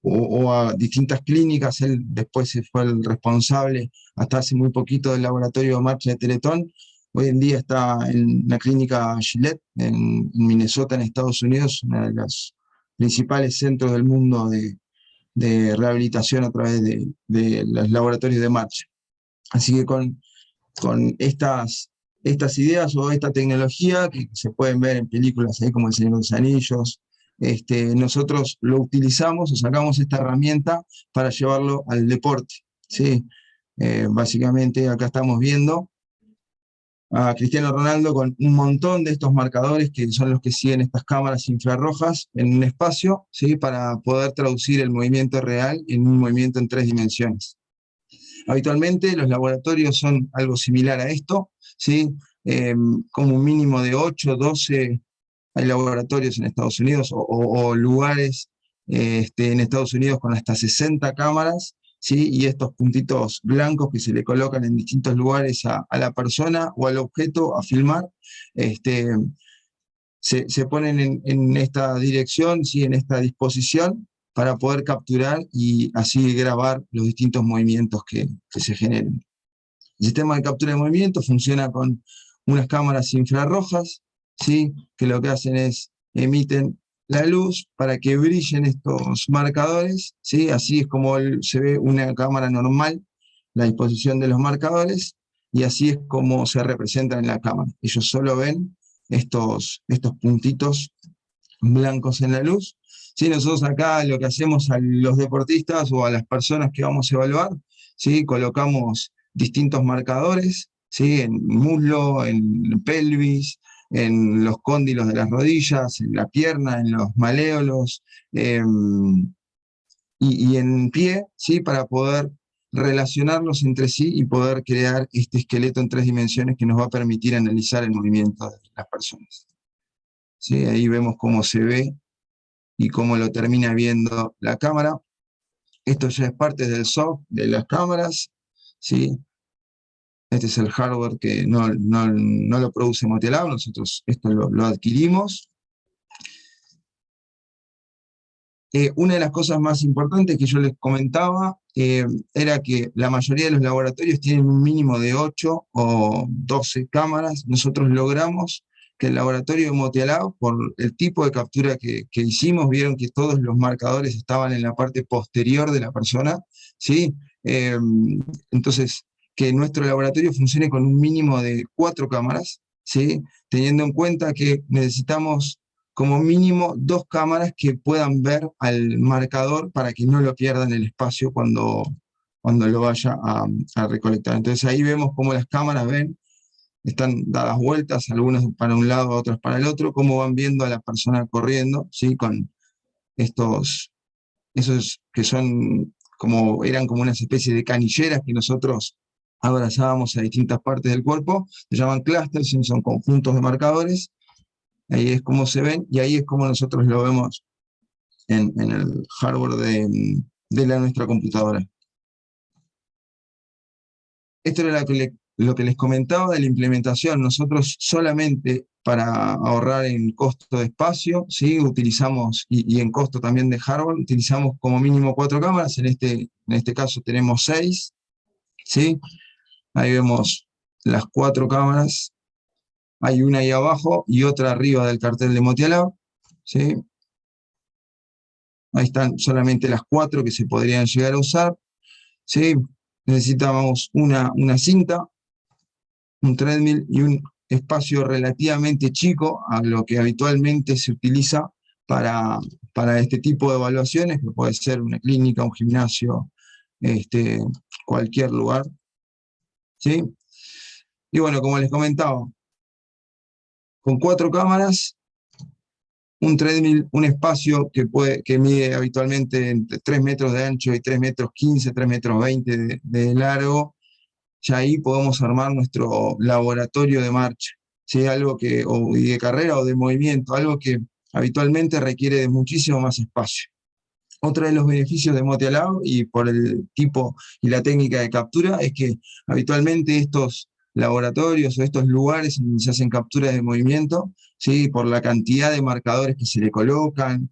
o a distintas clínicas. Él después fue el responsable, hasta hace muy poquito, del laboratorio de marcha de Teletón. Hoy en día está en la clínica Gillette, en Minnesota, en Estados Unidos, uno de los principales centros del mundo de rehabilitación a través de los laboratorios de marcha. Así que con estas ideas o esta tecnología, que se pueden ver en películas ahí como El Señor de los Anillos, nosotros lo utilizamos o sacamos esta herramienta para llevarlo al deporte, ¿sí? Básicamente acá estamos viendo a Cristiano Ronaldo con un montón de estos marcadores que son los que siguen estas cámaras infrarrojas en un espacio, ¿sí? Para poder traducir el movimiento real en un movimiento en 3 dimensiones. Habitualmente los laboratorios son algo similar a esto, ¿sí? Como un mínimo de 8, 12, hay laboratorios en Estados Unidos o lugares en Estados Unidos con hasta 60 cámaras, ¿sí? Y estos puntitos blancos que se le colocan en distintos lugares a la persona o al objeto a filmar, se ponen en esta dirección, ¿sí? En esta disposición, para poder capturar y así grabar los distintos movimientos que se generen. El sistema de captura de movimiento funciona con unas cámaras infrarrojas, ¿sí? Que lo que hacen es emiten la luz para que brillen estos marcadores, ¿sí? Así es como se ve una cámara normal, la disposición de los marcadores, y así es como se representan en la cámara. Ellos solo ven estos puntitos blancos en la luz, ¿sí? Nosotros acá lo que hacemos a los deportistas o a las personas que vamos a evaluar, ¿sí? Colocamos distintos marcadores, ¿sí? En muslo, en pelvis, en los cóndilos de las rodillas, en la pierna, en los maléolos, y en pie, ¿sí? Para poder relacionarlos entre sí y poder crear este esqueleto en 3 dimensiones que nos va a permitir analizar el movimiento de las personas. ¿Sí? Ahí vemos cómo se ve y cómo lo termina viendo la cámara. Esto ya es parte del software de las cámaras, ¿sí? Este es el hardware que no lo produce Motialab, nosotros esto lo adquirimos. Una de las cosas más importantes que yo les comentaba era que la mayoría de los laboratorios tienen un mínimo de 8 o 12 cámaras. Nosotros logramos que el laboratorio de Motialab, por el tipo de captura que hicimos, vieron que todos los marcadores estaban en la parte posterior de la persona, ¿sí? Entonces, que nuestro laboratorio funcione con un mínimo de 4 cámaras, ¿sí? Teniendo en cuenta que necesitamos como mínimo 2 cámaras que puedan ver al marcador para que no lo pierdan el espacio cuando lo vaya a recolectar. Entonces ahí vemos cómo las cámaras ven, están dadas vueltas, algunas para un lado, otras para el otro, cómo van viendo a la persona corriendo, ¿sí? Con esos que eran como unas especies de canilleras que nosotros abrazábamos a distintas partes del cuerpo, se llaman clusters, son conjuntos de marcadores. Ahí es como se ven, y ahí es como nosotros lo vemos en el hardware de nuestra computadora. Esto era lo que les comentaba de la implementación. Nosotros solamente para ahorrar en costo de espacio, ¿sí? Utilizamos, y en costo también de hardware, utilizamos como mínimo 4 cámaras, en este caso tenemos 6, ¿sí? Ahí vemos las 4 cámaras. Hay una ahí abajo y otra arriba del cartel de Motialab, ¿sí? Ahí están solamente las 4 que se podrían llegar a usar, ¿sí? Necesitamos una cinta, un treadmill y un espacio relativamente chico a lo que habitualmente se utiliza para este tipo de evaluaciones, que puede ser una clínica, un gimnasio, cualquier lugar, ¿sí? Y bueno, como les comentaba, con 4 cámaras, un treadmill, un espacio que mide habitualmente entre 3 metros de ancho y 3 metros 15, 3 metros 20 de largo, ya ahí podemos armar nuestro laboratorio de marcha, ¿sí? Algo y de carrera o de movimiento, algo que habitualmente requiere de muchísimo más espacio. Otro de los beneficios de Motialab, y por el tipo y la técnica de captura, es que habitualmente estos laboratorios o estos lugares donde se hacen capturas de movimiento, ¿sí? Por la cantidad de marcadores que se le colocan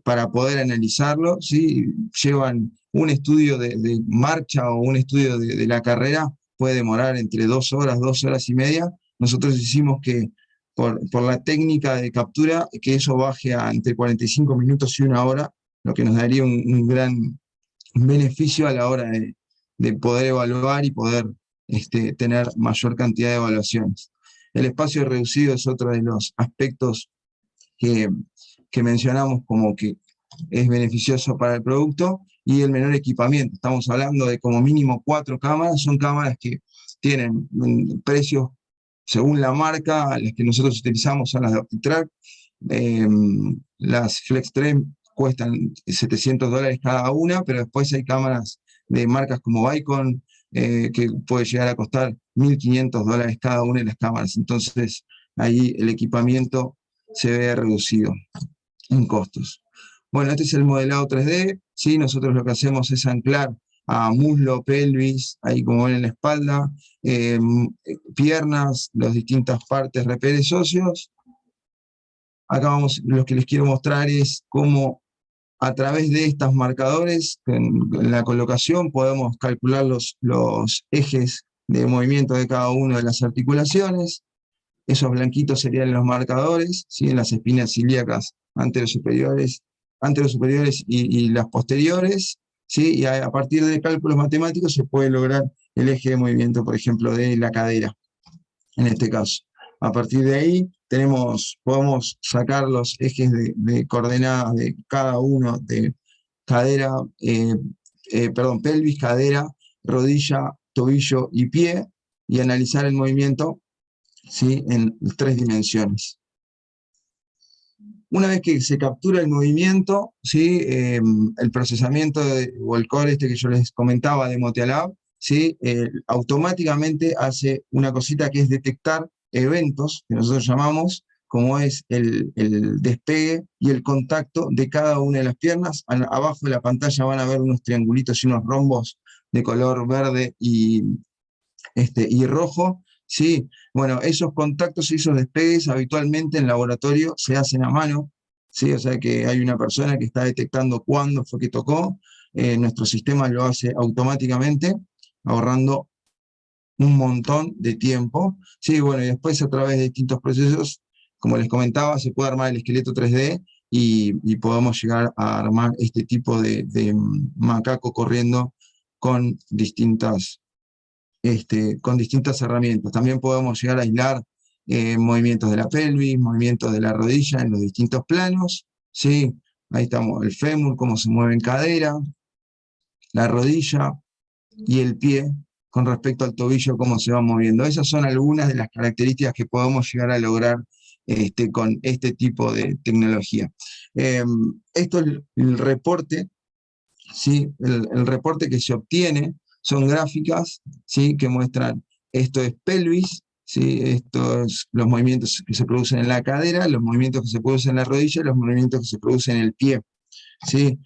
para poder analizarlo, ¿sí? Llevan un estudio de marcha o un estudio de la carrera, puede demorar entre 2 horas, 2 horas y media. Nosotros hicimos que por la técnica de captura, que eso baje a entre 45 minutos y 1 hora, lo que nos daría un gran beneficio a la hora de poder evaluar y poder tener mayor cantidad de evaluaciones. El espacio reducido es otro de los aspectos que mencionamos como que es beneficioso para el producto, y el menor equipamiento. Estamos hablando de como mínimo 4 cámaras, son cámaras que tienen precios según la marca. Las que nosotros utilizamos son las de OptiTrack, las Flex 3 cuestan $700 cada una, pero después hay cámaras de marcas como Vicon, que puede llegar a costar $1.500 cada una de las cámaras. Entonces ahí el equipamiento se ve reducido en costos. Bueno, este es el modelado 3D, ¿sí? Nosotros lo que hacemos es anclar a muslo, pelvis, ahí como ven en la espalda, piernas, las distintas partes, reperes óseos. Acá lo que les quiero mostrar es cómo a través de estos marcadores, en la colocación, podemos calcular los ejes de movimiento de cada una de las articulaciones. Esos blanquitos serían los marcadores, ¿sí? En las espinas ilíacas anterosuperiores y las posteriores, ¿sí? Y a partir de cálculos matemáticos se puede lograr el eje de movimiento, por ejemplo, de la cadera, en este caso. A partir de ahí podemos sacar los ejes de coordenadas de cada uno de cadera, pelvis, cadera, rodilla, tobillo y pie, y analizar el movimiento, ¿sí?, en 3 dimensiones. Una vez que se captura el movimiento, ¿sí?, el procesamiento o el core que yo les comentaba de MotiaLab, ¿sí?, automáticamente hace una cosita que es detectar eventos, que nosotros llamamos, como es el despegue y el contacto de cada una de las piernas. Abajo de la pantalla van a ver unos triangulitos y unos rombos de color verde y rojo, ¿sí? Bueno, esos contactos y esos despegues habitualmente en laboratorio se hacen a mano, ¿sí? O sea que hay una persona que está detectando cuándo fue que tocó, nuestro sistema lo hace automáticamente, ahorrando un montón de tiempo, ¿sí? Bueno, y después a través de distintos procesos, como les comentaba, se puede armar el esqueleto 3D y podemos llegar a armar este tipo de macaco corriendo con distintas herramientas. También podemos llegar a aislar movimientos de la pelvis, movimientos de la rodilla en los distintos planos, ¿sí? Ahí estamos, el fémur, cómo se mueve en cadera, la rodilla y el pie con respecto al tobillo, cómo se va moviendo. Esas son algunas de las características que podemos llegar a lograr con este tipo de tecnología. Esto es el reporte, ¿sí? El reporte que se obtiene son gráficas, ¿sí?, que muestran, esto es pelvis, ¿sí?, estos los movimientos que se producen en la cadera, los movimientos que se producen en la rodilla, los movimientos que se producen en el pie, ¿sí?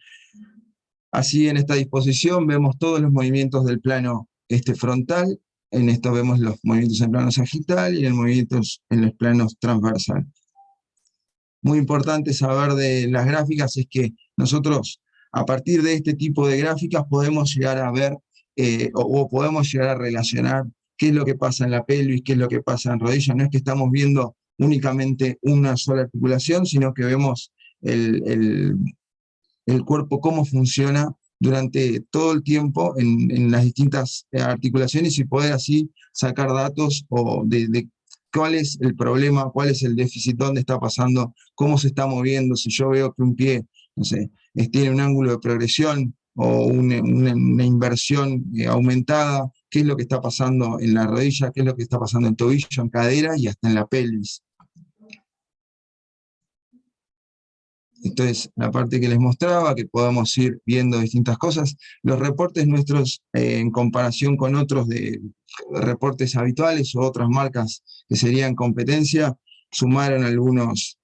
Así, en esta disposición vemos todos los movimientos del plano frontal, en esto vemos los movimientos en el plano sagital y en movimientos en los planos transversales. Muy importante saber de las gráficas es que nosotros, a partir de este tipo de gráficas, podemos llegar a ver o podemos llegar a relacionar qué es lo que pasa en la pelvis, qué es lo que pasa en rodilla. No es que estamos viendo únicamente una sola articulación, sino que vemos el cuerpo cómo funciona durante todo el tiempo en las distintas articulaciones y poder así sacar datos de cuál es el problema, cuál es el déficit, dónde está pasando, cómo se está moviendo. Si yo veo que un pie, no sé, tiene un ángulo de progresión o una inversión aumentada, qué es lo que está pasando en la rodilla, qué es lo que está pasando en tobillo, en cadera y hasta en la pelvis. Esto es la parte que les mostraba, que podemos ir viendo distintas cosas. Los reportes nuestros, en comparación con otros de reportes habituales o otras marcas que serían competencia, sumaron algunas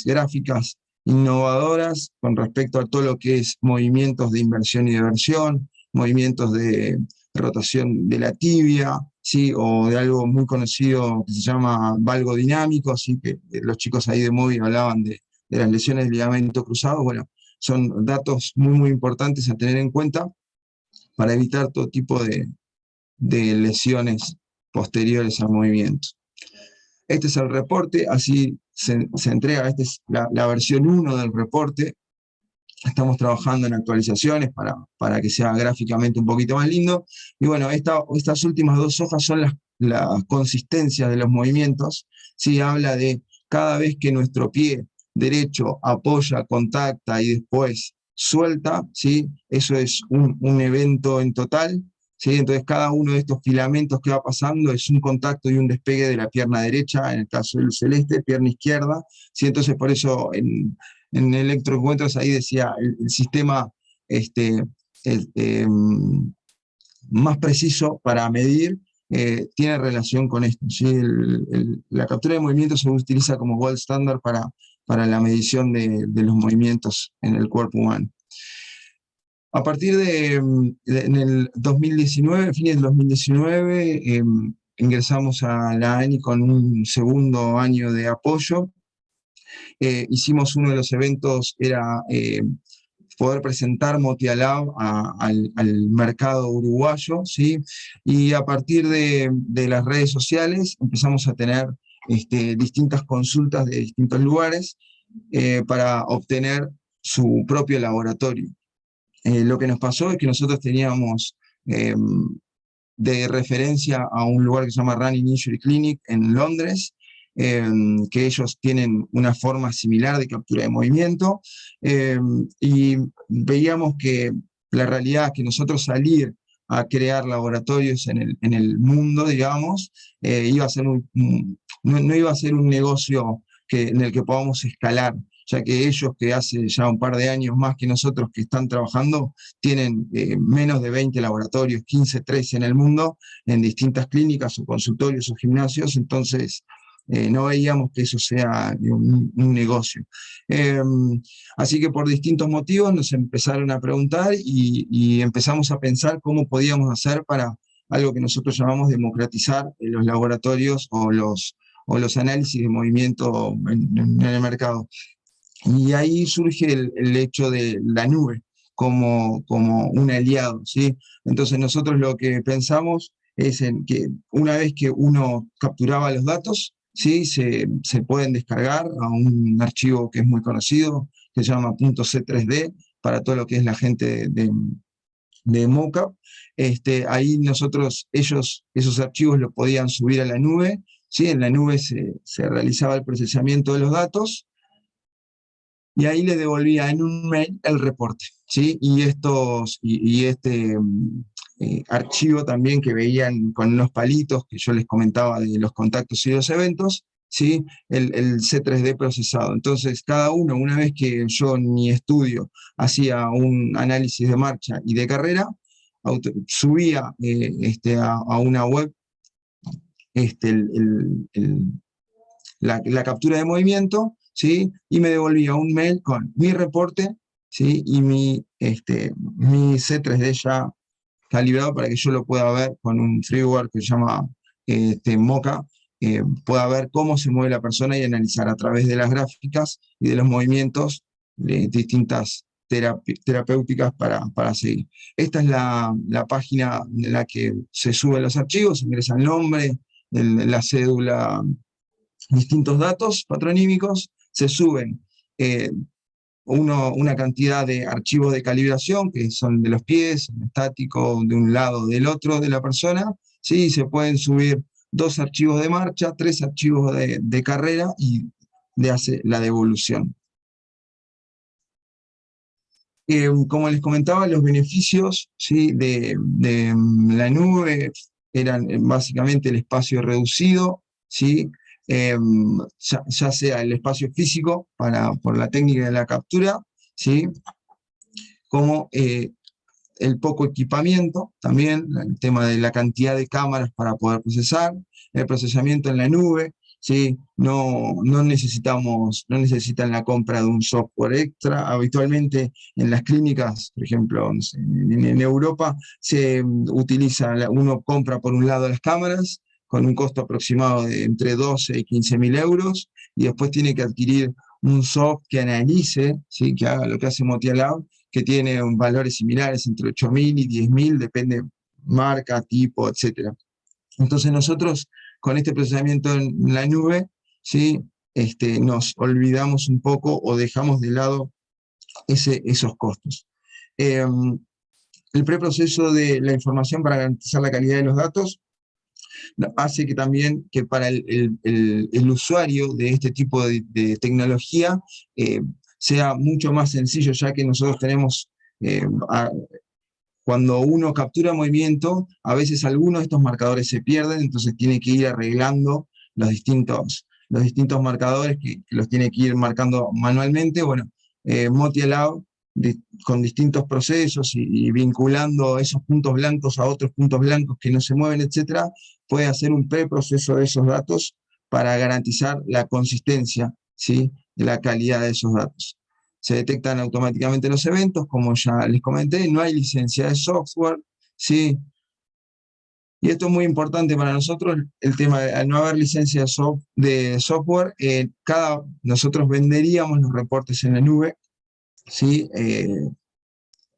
gráficas innovadoras con respecto a todo lo que es movimientos de inversión y deversión, movimientos de rotación de la tibia, ¿sí?, o de algo muy conocido que se llama valgo dinámico, así que los chicos ahí de móvil hablaban de las lesiones de ligamento cruzado. Bueno, son datos muy importantes a tener en cuenta para evitar todo tipo de lesiones posteriores al movimiento. Este es el reporte, así se entrega, esta es la versión 1 del reporte. Estamos trabajando en actualizaciones para que sea gráficamente un poquito más lindo. Y bueno, estas últimas 2 hojas son las consistencias de los movimientos. Sí, habla de cada vez que nuestro pie derecho apoya, contacta y después suelta, ¿sí? Eso es un evento en total, ¿sí? Entonces cada uno de estos filamentos que va pasando es un contacto y un despegue de la pierna derecha, en el caso del celeste, pierna izquierda, ¿sí? Entonces por eso en electroencuentros ahí decía el sistema más preciso para medir tiene relación con esto, ¿sí? La captura de movimiento se utiliza como gold standard para la medición de los movimientos en el cuerpo humano. A partir en el 2019, fines del 2019, ingresamos a la ANI con un segundo año de apoyo. Hicimos uno de los eventos, era poder presentar MotiaLab al mercado uruguayo, ¿sí? Y a partir de las redes sociales empezamos a tener distintas consultas de distintos lugares para obtener su propio laboratorio. Lo que nos pasó es que nosotros teníamos de referencia a un lugar que se llama Running Injury Clinic en Londres, que ellos tienen una forma similar de captura de movimiento, y veíamos que la realidad es que nosotros salir a crear laboratorios en el mundo, digamos, iba a ser no iba a ser un negocio en el que podamos escalar, ya que ellos, que hace ya un par de años más que nosotros que están trabajando, tienen menos de 20 laboratorios, 15, 13 en el mundo, en distintas clínicas o consultorios o gimnasios. Entonces no veíamos que eso sea un negocio. Así que por distintos motivos nos empezaron a preguntar y empezamos a pensar cómo podíamos hacer para algo que nosotros llamamos democratizar los laboratorios o los análisis de movimiento en el mercado. Y ahí surge el hecho de la nube como un aliado, ¿sí? Entonces nosotros lo que pensamos es en que una vez que uno capturaba los datos, ¿sí? se pueden descargar a un archivo que es muy conocido, que se llama .c3d, para todo lo que es la gente de mockup. Ahí esos archivos los podían subir a la nube, ¿sí? En la nube se realizaba el procesamiento de los datos, y ahí le devolvía en un mail el reporte, ¿sí? Y este archivo también que veían con unos palitos que yo les comentaba de los contactos y los eventos, ¿sí? El C3D procesado. Entonces, cada uno, una vez que yo en mi estudio hacía un análisis de marcha y de carrera, subía a una web la captura de movimiento, ¿sí? Y me devolvía un mail con mi reporte, ¿sí? Y mi C3D ya calibrado para que yo lo pueda ver con un freeware que se llama Mocha, pueda ver cómo se mueve la persona y analizar a través de las gráficas y de los movimientos de distintas terapéuticas para seguir. Esta es la página en la que se suben los archivos, ingresa el nombre, la cédula, distintos datos patronímicos, se suben una cantidad de archivos de calibración, que son de los pies, estático, de un lado o del otro de la persona, ¿sí? Se pueden subir 2 archivos de marcha, 3 archivos de carrera, y hace la devolución. Como les comentaba, los beneficios, ¿sí? de la nube eran básicamente el espacio reducido, ¿sí? Ya sea el espacio físico por la técnica de la captura, ¿sí? Como el poco equipamiento, también el tema de la cantidad de cámaras para poder procesar, el procesamiento en la nube, ¿sí? No necesitan la compra de un software extra. Habitualmente en las clínicas, por ejemplo, no sé, en Europa, se utiliza, uno compra por un lado las cámaras, con un costo aproximado de entre 12 y 15.000 euros, y después tiene que adquirir un software que analice, ¿sí? Que haga lo que hace Motia Lab, que tiene valores similares entre 8.000 y 10.000, depende marca, tipo, etc. Entonces nosotros, con este procesamiento en la nube, ¿sí? Nos olvidamos un poco o dejamos de lado esos costos. El preproceso de la información para garantizar la calidad de los datos hace que también que para el usuario de este tipo de tecnología sea mucho más sencillo, ya que nosotros tenemos, cuando uno captura movimiento, a veces algunos de estos marcadores se pierden, entonces tiene que ir arreglando los distintos marcadores que los tiene que ir marcando manualmente. Bueno, Motia Lab, con distintos procesos y vinculando esos puntos blancos a otros puntos blancos que no se mueven, etcétera, puede hacer un preproceso de esos datos para garantizar la consistencia, ¿sí? De la calidad de esos datos. Se detectan automáticamente los eventos, como ya les comenté, no hay licencia de software, ¿sí? Y esto es muy importante para nosotros, el tema de al no haber licencia de software, nosotros venderíamos los reportes en la nube, ¿sí?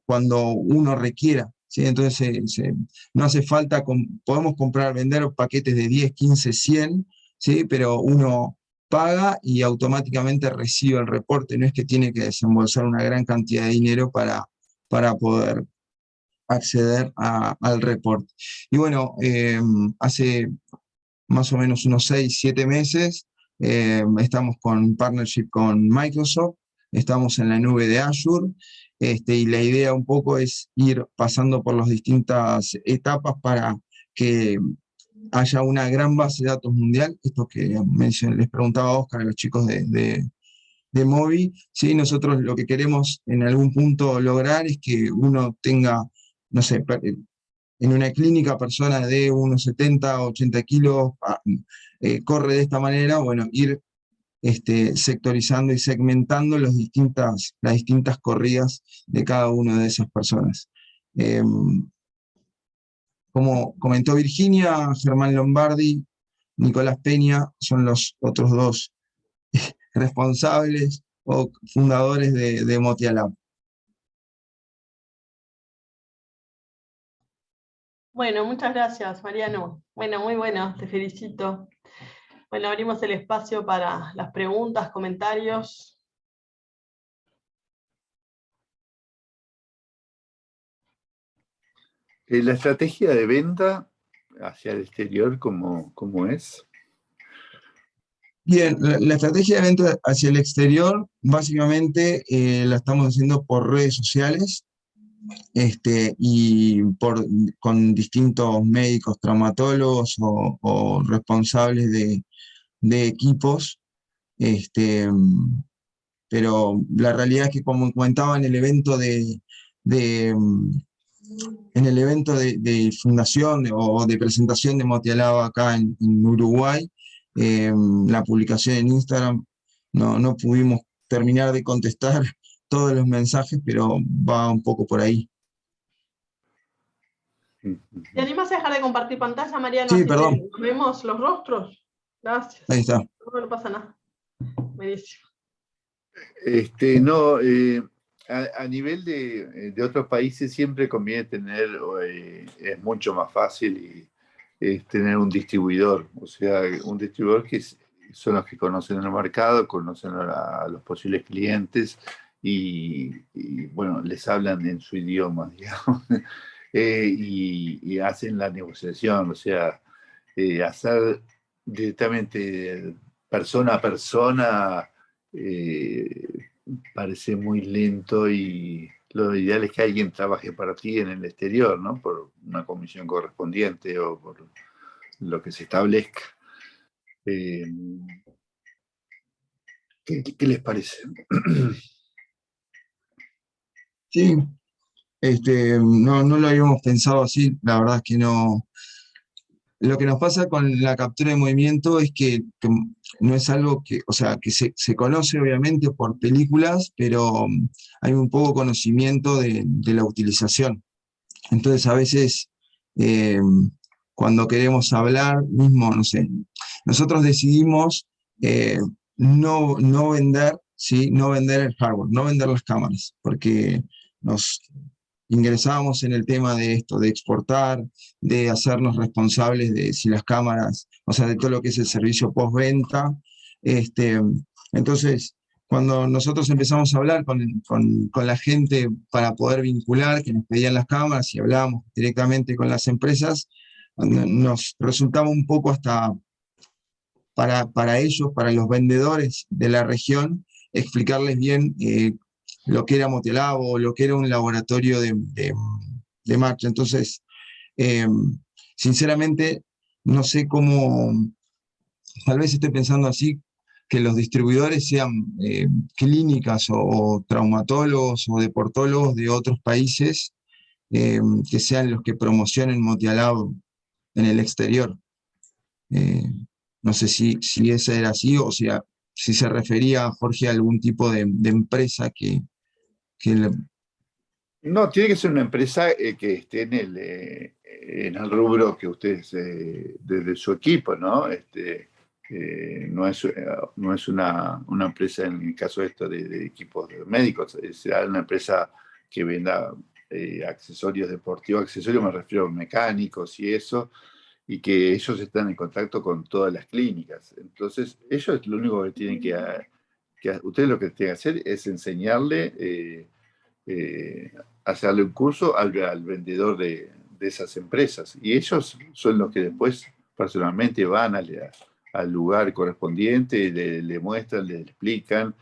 Cuando uno requiera, ¿sí? Entonces no hace falta, podemos vender paquetes de 10, 15, 100, ¿sí? Pero uno paga y automáticamente recibe el reporte, no es que tiene que desembolsar una gran cantidad de dinero para poder acceder al reporte. Y bueno, hace más o menos unos 6, 7 meses estamos con partnership con Microsoft, estamos en la nube de Azure, y la idea un poco es ir pasando por las distintas etapas para que haya una gran base de datos mundial, esto que les preguntaba a Oscar, a los chicos de Movi, ¿sí? Nosotros lo que queremos en algún punto lograr es que uno tenga, no sé, en una clínica persona de unos 70, 80 kilos, corre de esta manera, bueno, ir sectorizando y segmentando las distintas corridas de cada una de esas personas. Como comentó Virginia, Germán Lombardi, Nicolás Peña son los otros dos responsables o fundadores de Motia Lab. Bueno, muchas gracias, Mariano. Bueno, muy bueno, te felicito. Bueno, abrimos el espacio para las preguntas, comentarios. La estrategia de venta hacia el exterior, ¿cómo es? Bien, la estrategia de venta hacia el exterior, básicamente la estamos haciendo por redes sociales, y con distintos médicos, traumatólogos o responsables de equipos, pero la realidad es que, como comentaba en el evento de fundación o de presentación de Motia Lab acá en Uruguay, la publicación en Instagram, no pudimos terminar de contestar todos los mensajes, pero va un poco por ahí. ¿Te animas a dejar de compartir pantalla, Mariano? Sí, así perdón. vemos los rostros. Gracias. Ahí está. No pasa nada. Buenísimo. No, a nivel de otros países siempre conviene tener, es mucho más fácil tener un distribuidor, o sea, un distribuidor que son los que conocen el mercado, conocen a los posibles clientes y bueno, les hablan en su idioma, digamos, y hacen la negociación, o sea, hacer directamente persona a persona parece muy lento y lo ideal es que alguien trabaje para ti en el exterior, ¿no? Por una comisión correspondiente o por lo que se establezca. ¿Qué les parece? Sí, no lo habíamos pensado así, la verdad es que no. Lo que nos pasa con la captura de movimiento es que no es algo que, o sea, que se conoce obviamente por películas, pero hay un poco conocimiento de la utilización. Entonces a veces cuando queremos hablar, mismo, no sé, nosotros decidimos no vender, ¿sí? No vender el hardware, no vender las cámaras, porque nos ingresábamos en el tema de esto, de exportar, de hacernos responsables de si las cámaras, o sea, de todo lo que es el servicio postventa. Entonces, cuando nosotros empezamos a hablar con la gente para poder vincular, que nos pedían las cámaras y hablábamos directamente con las empresas, nos resultaba un poco hasta para ellos, para los vendedores de la región, explicarles bien lo que era Motia Lab o lo que era un laboratorio de marcha. Entonces, sinceramente, no sé cómo, tal vez estoy pensando así, que los distribuidores sean clínicas o traumatólogos o deportólogos de otros países, que sean los que promocionen Motia Lab en el exterior. No sé si esa era así o sea, si se refería, Jorge, a algún tipo de empresa que No, tiene que ser una empresa que esté en el rubro que ustedes, desde su equipo, ¿no? No es una empresa, en el caso de esto, de equipos médicos, será una empresa que venda accesorios deportivos, accesorios me refiero a mecánicos y eso, y que ellos están en contacto con todas las clínicas. Entonces, ellos lo único que tienen ustedes lo que tienen que hacer es enseñarle, hacerle un curso al vendedor de esas empresas. Y ellos son los que después personalmente van al lugar correspondiente, le muestran, le explican,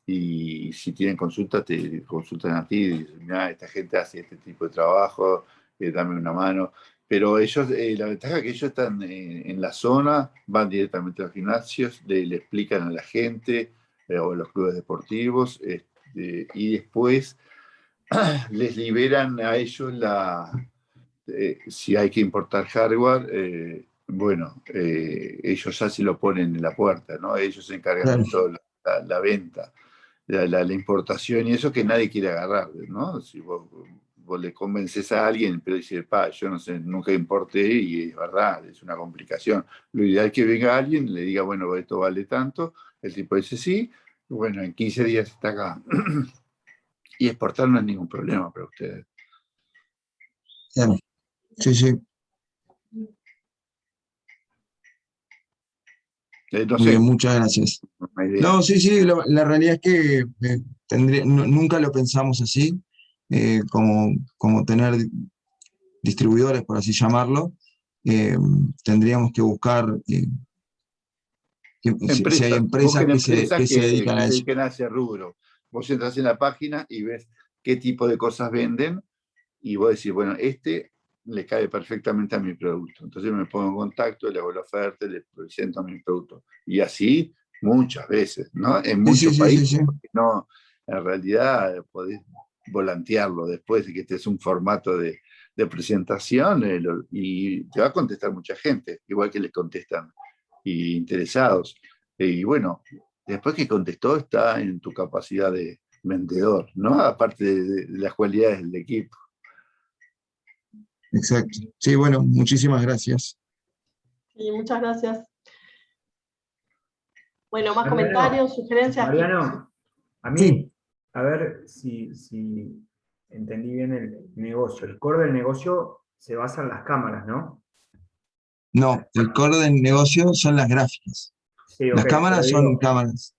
y si tienen consultas, te consultan a ti, y dicen, mira, esta gente hace este tipo de trabajo, dame una mano. Pero ellos, la ventaja es que ellos están en la zona, van directamente a los gimnasios, le explican a la gente, o a los clubes deportivos, y después les liberan a ellos si hay que importar hardware, bueno, ellos ya se lo ponen en la puerta, ¿no? Ellos se encargan de toda la venta, la importación y eso que nadie quiere agarrar, ¿no? Si vos le convences a alguien, pero dice, yo no sé, nunca importé, y es verdad, es una complicación. Lo ideal es que venga alguien, le diga, bueno, esto vale tanto, el tipo dice sí, bueno, en 15 días está acá. Y exportar no es ningún problema para ustedes. Sí, sí. No Muy sé, bien, muchas gracias. No, sí, sí, la realidad es que nunca lo pensamos así, como tener distribuidores, por así llamarlo. Tendríamos que buscar si hay empresas busquen que empresas se dedican que a se eso. dediquen a ese rubro. Vos entras en la página y ves qué tipo de cosas venden, y vos decís, bueno, le cae perfectamente a mi producto. Entonces me pongo en contacto, le hago la oferta, le presento mi producto. Y así muchas veces, ¿no? En muchos países, porque no, en realidad podés volantearlo después de que este es un formato de presentación, y te va a contestar mucha gente, igual que les contestan interesados. Y bueno, después que contestó está en tu capacidad de vendedor, ¿no? Aparte de las cualidades del equipo. Exacto. Sí, bueno, muchísimas gracias. Sí, muchas gracias. Bueno, más Mariano, comentarios, sugerencias. Mariano, a mí, a ver si entendí bien el negocio. El core del negocio se basa en las cámaras, ¿no? No, el core del negocio son las gráficas. Sí, Las ok, pero cámaras son cámaras.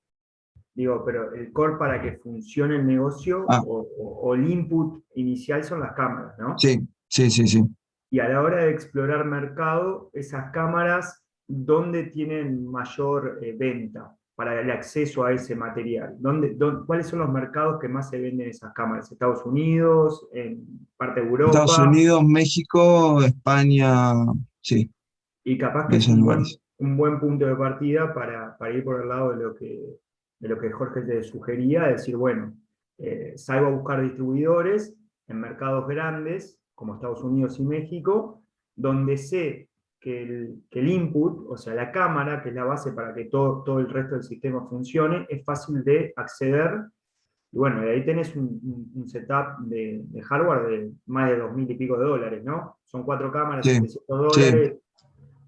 Digo, pero el core para que funcione el negocio o el input inicial son las cámaras, ¿no? Sí, sí, sí, sí. Y a la hora de explorar mercado, esas cámaras, ¿dónde tienen mayor venta para el acceso a ese material? ¿Cuáles son los mercados que más se venden esas cámaras? ¿Estados Unidos? ¿En parte de Europa? Estados Unidos, México, España, sí. Y capaz que es un buen punto de partida para ir por el lado de lo que Jorge te sugería, decir, bueno, salgo a buscar distribuidores en mercados grandes, como Estados Unidos y México, donde sé que el input, o sea, la cámara, que es la base para que todo el resto del sistema funcione, es fácil de acceder. Y bueno, ahí tenés un setup de hardware de más de $2.000 y pico, ¿no? Son 4 cámaras, sí, $700. Sí.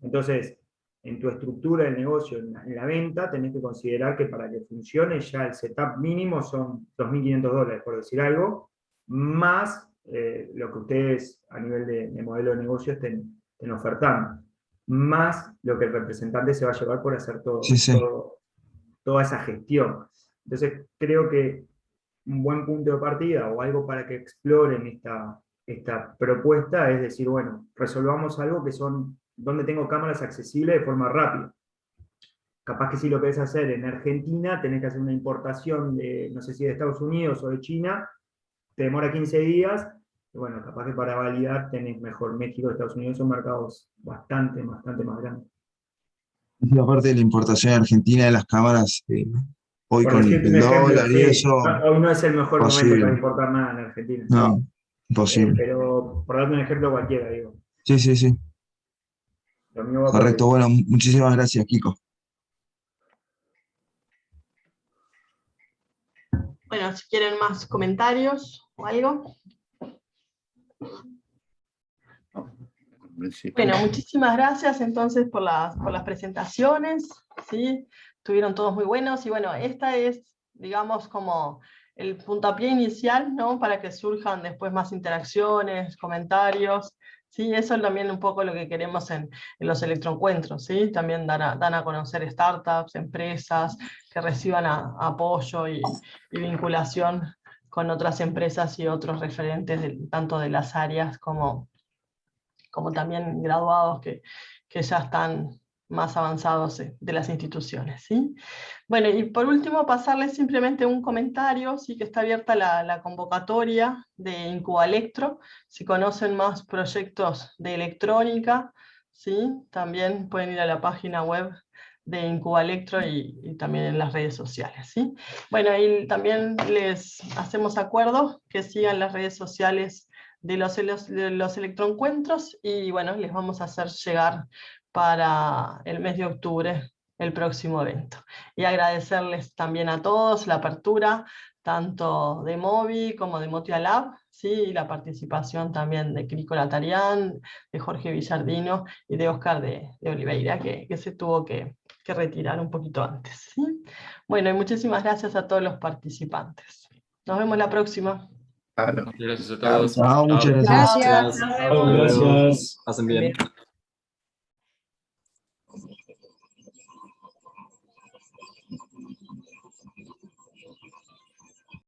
Entonces, en tu estructura del negocio, en la venta, tenés que considerar que para que funcione ya el setup mínimo son $2.500, por decir algo, más lo que ustedes a nivel de modelo de negocio estén ofertando, más lo que el representante se va a llevar por hacer toda esa gestión. Entonces, creo que un buen punto de partida o algo para que exploren esta propuesta es decir, bueno, resolvamos algo que son donde tengo cámaras accesibles de forma rápida. Capaz que si lo querés hacer en Argentina, tenés que hacer una importación de, no sé si de Estados Unidos o de China, te demora 15 días, y bueno, capaz que para validar tenés mejor México y Estados Unidos, son mercados bastante más grandes. Y aparte de la importación argentina de las cámaras, hoy Por con decirte un el ejemplo, dólar y eso, hoy no es el mejor momento para posible. importar nada en Argentina. No, imposible. Pero por darte un ejemplo cualquiera, digo. Sí, sí, sí. Lo mío va Correcto. por ahí. Bueno, muchísimas gracias, Kiko. Bueno, si quieren más comentarios o algo. Bueno, muchísimas gracias entonces por las presentaciones, ¿sí? Estuvieron todos muy buenos y bueno, esta es, digamos, como el puntapié inicial, ¿no? Para que surjan después más interacciones, comentarios, ¿sí? Eso es también un poco lo que queremos en los electroencuentros, ¿sí? También dan a conocer startups, empresas que reciban apoyo y vinculación con otras empresas y otros referentes tanto de las áreas como también graduados que ya están más avanzados de las instituciones, ¿sí? Bueno, y por último pasarles simplemente un comentario, sí, que está abierta la convocatoria de Incubalectro. Si conocen más proyectos de electrónica, ¿sí? También pueden ir a la página web de Incubalectro y también en las redes sociales, ¿sí? Bueno, y también les hacemos acuerdo que sigan las redes sociales de los electroencuentros, y bueno, les vamos a hacer llegar para el mes de octubre el próximo evento. Y agradecerles también a todos la apertura, tanto de Movi como de Motia Lab, ¿sí? Y la participación también de Crico Latarián, de Jorge Villardino y de Oscar de Oliveira, que se tuvo que retirar un poquito antes, ¿sí? Bueno, y muchísimas gracias a todos los participantes. Nos vemos la próxima. Gracias a todos. Chao, muchas Chao. gracias. Gracias. Nos vemos. Gracias. Pasen bien.